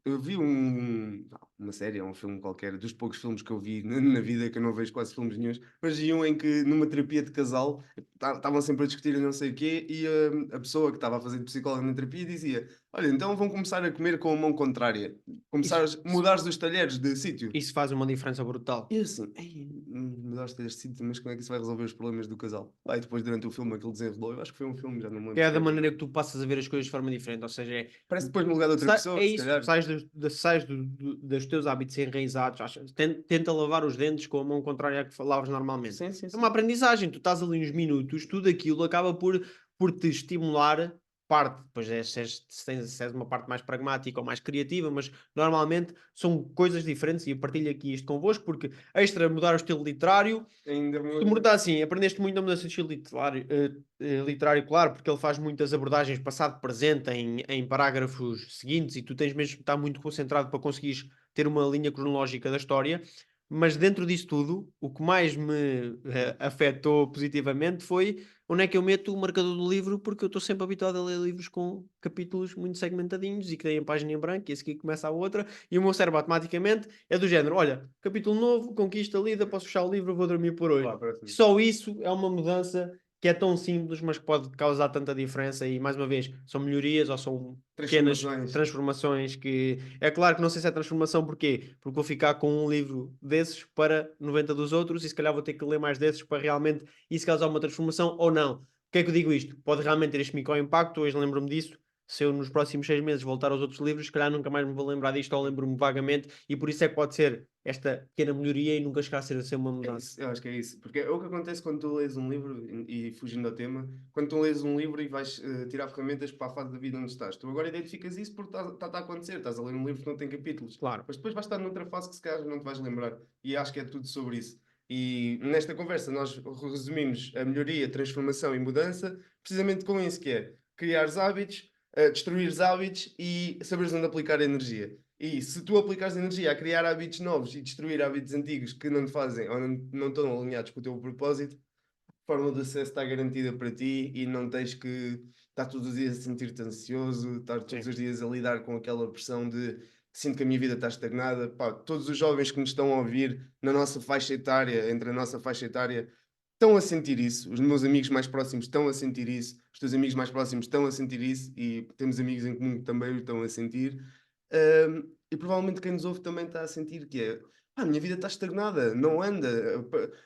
Eu vi uma série, um filme qualquer, dos poucos filmes que eu vi na vida, que eu não vejo quase filmes nenhuns, mas vi um em que, numa terapia de casal, estavam sempre a discutir e não sei o quê, e a pessoa que estava a fazer de psicóloga na terapia dizia: Olha, então vão começar a comer com a mão contrária, começar Isso, a mudar os talheres de sítio. isso faz uma diferença brutal. E eu assim, ei, mudaste este sítio, mas como é que isso vai resolver os problemas do casal? Lá e depois, durante o filme, aquilo desenrolou. Eu acho que foi um filme, já não me lembro É da sequer. maneira que tu passas a ver as coisas de forma diferente. Ou seja, Parece depois no lugar de outra pessoa, é se isso, calhar. sais dos teus hábitos enraizados, tenta lavar os dentes com a mão contrária à que falavas normalmente. Sim, sim, É uma sim. aprendizagem, tu estás ali uns minutos, tudo aquilo acaba por te estimular parte, depois se és uma parte mais pragmática ou mais criativa, mas normalmente são coisas diferentes e eu partilho aqui isto convosco porque extra mudar o estilo literário, Ainda se muda. mudar assim, aprendeste muito a mudança de estilo literário, claro, porque ele faz muitas abordagens passado-presente em parágrafos seguintes e tu tens mesmo que estar muito concentrado para conseguires ter uma linha cronológica da história. Mas dentro disso tudo, o que mais me afetou positivamente foi onde é que eu meto o marcador do livro, porque eu estou sempre habituado a ler livros com capítulos muito segmentadinhos e que têm a página em branco e a seguir começa a outra, e o meu cérebro automaticamente é do género: olha, capítulo novo, conquista lida, posso fechar o livro, vou dormir por hoje. Lá, parece-me. Só isso é uma mudança que é tão simples, mas que pode causar tanta diferença. E mais uma vez, são melhorias ou são pequenas Transformações. transformações que é claro que não sei se é transformação, porquê? Porque vou ficar com um livro desses para 90 dos outros e se calhar vou ter que ler mais desses para realmente isso causar uma transformação ou não. O que é que eu digo isto? Pode realmente ter este micro-impacto, hoje lembro-me disso. Se eu nos próximos 6 meses voltar aos outros livros, se calhar nunca mais me vou lembrar disto ou lembro-me vagamente, e por isso é que pode ser esta pequena melhoria e nunca chegar a ser uma É mudança. isso, eu acho que é isso. Porque é o que acontece quando tu lês um livro, e fugindo ao tema, quando tu lês um livro e vais tirar ferramentas para a fase da vida onde estás. Tu agora identificas isso porque está a acontecer. Estás a ler um livro que não tem capítulos. Claro. Mas depois vais estar noutra fase que se calhar não te vais lembrar. E acho que é tudo sobre isso. E nesta conversa nós resumimos a melhoria, transformação e mudança precisamente com isso que é criares hábitos, destruires hábitos e saberes onde aplicar a energia. E se tu aplicares energia a criar hábitos novos e destruir hábitos antigos que não te fazem ou não estão alinhados com o teu propósito, a forma de sucesso está garantida para ti e não tens que estar todos os dias a sentir-te ansioso, estar todos Sim. os dias a lidar com aquela pressão de sinto que a minha vida está estagnada. Pá, todos os jovens que nos estão a ouvir na nossa faixa etária, entre a nossa faixa etária, estão a sentir isso. Os meus amigos mais próximos estão a sentir isso. Os teus amigos mais próximos estão a sentir isso e temos amigos em comum que também o estão a sentir. E provavelmente quem nos ouve também está a sentir que é: "Pá, a minha vida está estagnada, não anda.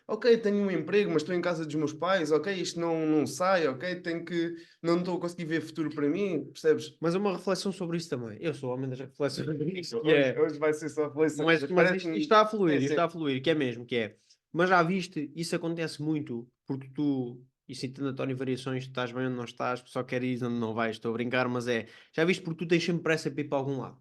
Ok, tenho um emprego, mas estou em casa dos meus pais, ok, isto não sai, ok, não estou a conseguir ver futuro para mim, percebes?" Mas é uma reflexão sobre isso também. Eu sou homem das reflexões nisso, que Hoje, é, hoje vai ser só reflexão, mas isto parece-me. está a Sim, fluir, isto sim. está a fluir, que é mesmo, que é, mas já viste, isso acontece muito, porque tu, isso em António Variações, tu estás bem onde não estás, só queres ir onde não vais, estou a brincar, mas é, já viste porque tu tens sempre pressa para ir para algum lado.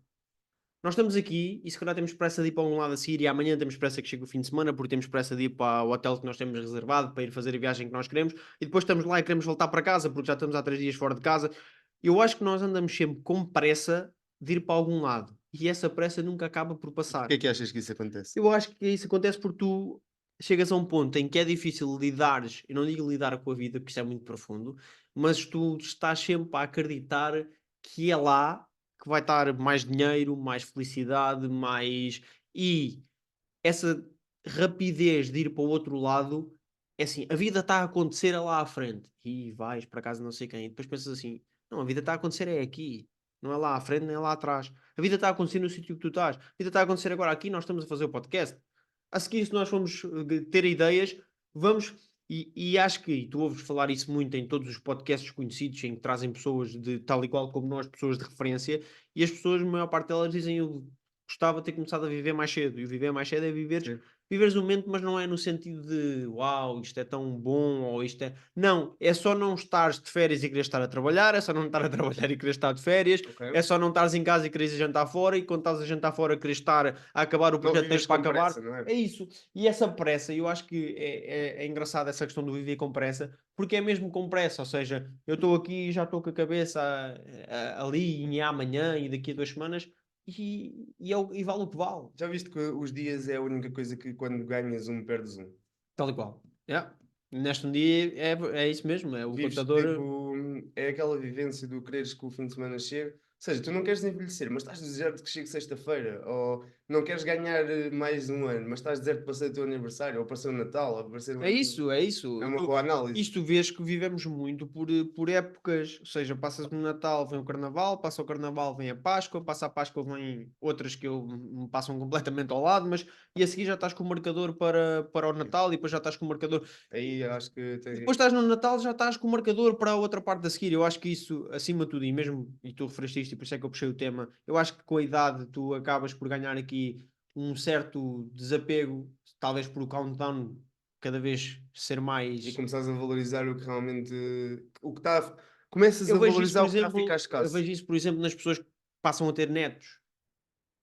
Nós estamos aqui e se calhar temos pressa de ir para algum lado a seguir e amanhã temos pressa que chegue o fim de semana porque temos pressa de ir para o hotel que nós temos reservado para ir fazer a viagem que nós queremos e depois estamos lá e queremos voltar para casa porque já estamos há 3 dias fora de casa. Eu acho que nós andamos sempre com pressa de ir para algum lado e essa pressa nunca acaba por Porquê passar. é que achas que isso acontece? Eu acho que isso acontece porque tu chegas a um ponto em que é difícil lidares, eu não digo lidar com a vida, porque isso é muito profundo, mas tu estás sempre a acreditar que é lá que vai estar mais dinheiro, mais felicidade, mais. E essa rapidez de ir para o outro lado, é assim, a vida está a acontecer lá à frente e vais para casa não sei quem, e depois pensas assim: não, a vida está a acontecer é aqui, não é lá à frente nem é lá atrás. A vida está a acontecer no sítio que tu estás. A vida está a acontecer agora aqui, nós estamos a fazer o podcast. A seguir, se nós formos ter ideias, vamos. E acho que, e tu ouves falar isso muito em todos os podcasts conhecidos, em que trazem pessoas de tal e qual como nós, pessoas de referência, e as pessoas, a maior parte delas, dizem: eu gostava de ter começado a viver mais cedo. E o viver mais cedo é Sim. viveres o momento, mas não é no sentido de uau, isto é tão bom, ou isto é. Não, é só não estares de férias e querer estar a trabalhar, é só não estar a trabalhar e querer estar de férias, Ok. é só não estares em casa e quereres ir jantar fora, e quando estás a jantar fora queres estar a acabar o Não projeto que tens vives para com acabar. pressa, não é? É isso. E essa pressa, eu acho que é engraçado essa questão do viver com pressa, porque é mesmo com pressa, ou seja, eu estou aqui e já estou com a cabeça ali em amanhã e daqui a 2 semanas e vale o que vale. Já viste que os dias é a única coisa que quando ganhas um, perdes um. Tal e qual. Yeah. Neste um dia é isso mesmo, é o Vives contador. tipo, é aquela vivência do quereres que o fim de semana chegue. Ou seja, tu não queres envelhecer, mas estás a desejar que chegue sexta-feira. Ou não queres ganhar mais um ano, mas estás a dizer que passei o teu aniversário, ou passei o Natal, ou apareceu. É isso, é isso. É uma boa análise. Isto vês que vivemos muito por épocas, ou seja, passa-se no Natal, vem o Carnaval, passa o Carnaval, vem a Páscoa, passa a Páscoa, vem outras que me passam completamente ao lado, mas e a seguir já estás com o marcador para o Natal e depois já estás com o marcador. Aí acho que E tem. depois estás no Natal, já estás com o marcador para a outra parte a seguir. Eu acho que isso, acima de tudo, e mesmo, e tu referiste isto, e por isso é que eu puxei o tema, eu acho que com a idade tu acabas por ganhar aqui um certo desapego, talvez por o countdown cada vez ser E mais. começares a valorizar o que realmente. O que está. Começas Eu a vejo isso, valorizar por o que está a ficar exemplo, eu escasso. vejo isso, por exemplo, nas pessoas que passam a ter netos.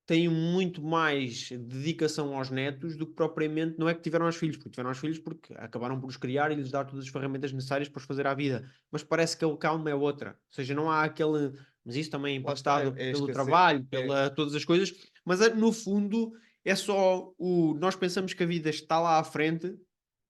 Têm muito mais dedicação aos netos do que propriamente, não é que tiveram aos filhos, porque tiveram aos filhos porque acabaram por os criar e lhes dar todas as ferramentas necessárias para os fazer à vida. Mas parece que a calma é outra. Ou seja, não há aquele. Mas isso também é Lá está, impactado é a pelo escassez. trabalho, É, pela todas as coisas, mas no fundo é só o. Nós pensamos que a vida está lá à frente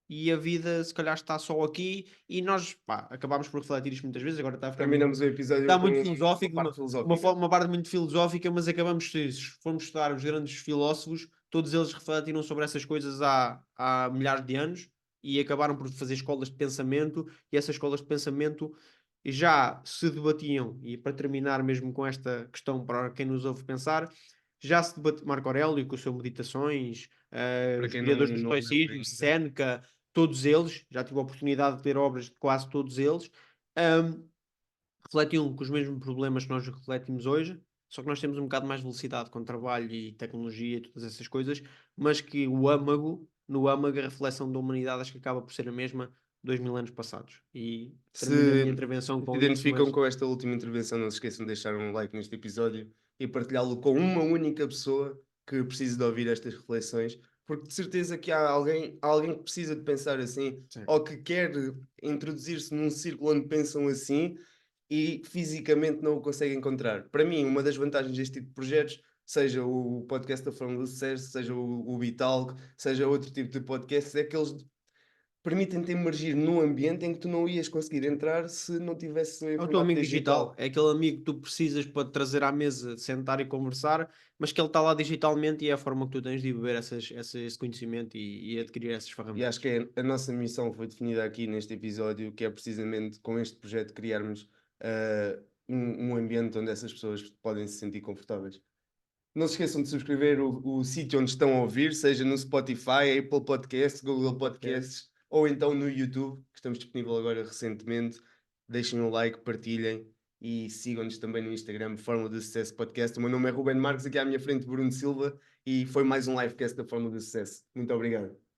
e a vida se calhar está só aqui e nós pá, acabámos por refletir isto muitas vezes, agora está a ficar muito, terminamos o episódio está com muito uma filosófico, parte filosófica. uma parte muito filosófica, mas acabamos, se formos estudar os grandes filósofos, todos eles refletiram sobre essas coisas há milhares de anos e acabaram por fazer escolas de pensamento e essas escolas de pensamento já se debatiam, e para terminar mesmo com esta questão para quem nos ouve pensar, já se debate Marco Aurélio com o seu Meditações, Para os quem criadores do não leu estoicismo, ainda. Séneca, todos eles, já tive a oportunidade de ler obras de quase todos eles, hum, refletiam com os mesmos problemas que nós refletimos hoje, só que nós temos um bocado mais velocidade com trabalho e tecnologia e todas essas coisas, mas que no âmago, a reflexão da humanidade acho que acaba por ser a mesma 2000 anos passados. E termino a minha Se intervenção se com isso, identificam mas com esta última intervenção, não se esqueçam de deixar um like neste episódio e partilhá-lo com uma única pessoa que precise de ouvir estas reflexões, porque de certeza que há alguém que precisa de pensar assim, sim. ou que quer introduzir-se num círculo onde pensam assim e fisicamente não o consegue encontrar. Para mim, uma das vantagens deste tipo de projetos, seja o podcast da Fórmula do Sucesso, seja o Bitalk, seja outro tipo de podcast, é que eles permitem-te emergir num ambiente em que tu não ias conseguir entrar se não tivesse em É o teu formato amigo digital, digital. é aquele amigo que tu precisas para te trazer à mesa, sentar e conversar, mas que ele está lá digitalmente e é a forma que tu tens de beber esse conhecimento e adquirir essas E acho ferramentas. que a nossa missão foi definida aqui neste episódio, que é precisamente com este projeto criarmos um ambiente onde essas pessoas podem se sentir confortáveis. Não se esqueçam de subscrever o sítio onde estão a ouvir, seja no Spotify, Apple Podcasts, Google Podcast. Podcasts ou então no YouTube, que estamos disponível agora recentemente. Deixem um like, partilhem e sigam-nos também no Instagram, Fórmula do Sucesso Podcast. O meu nome é Ruben Marques, aqui à minha frente Bruno Silva e foi mais um livecast da Fórmula do Sucesso. Muito obrigado.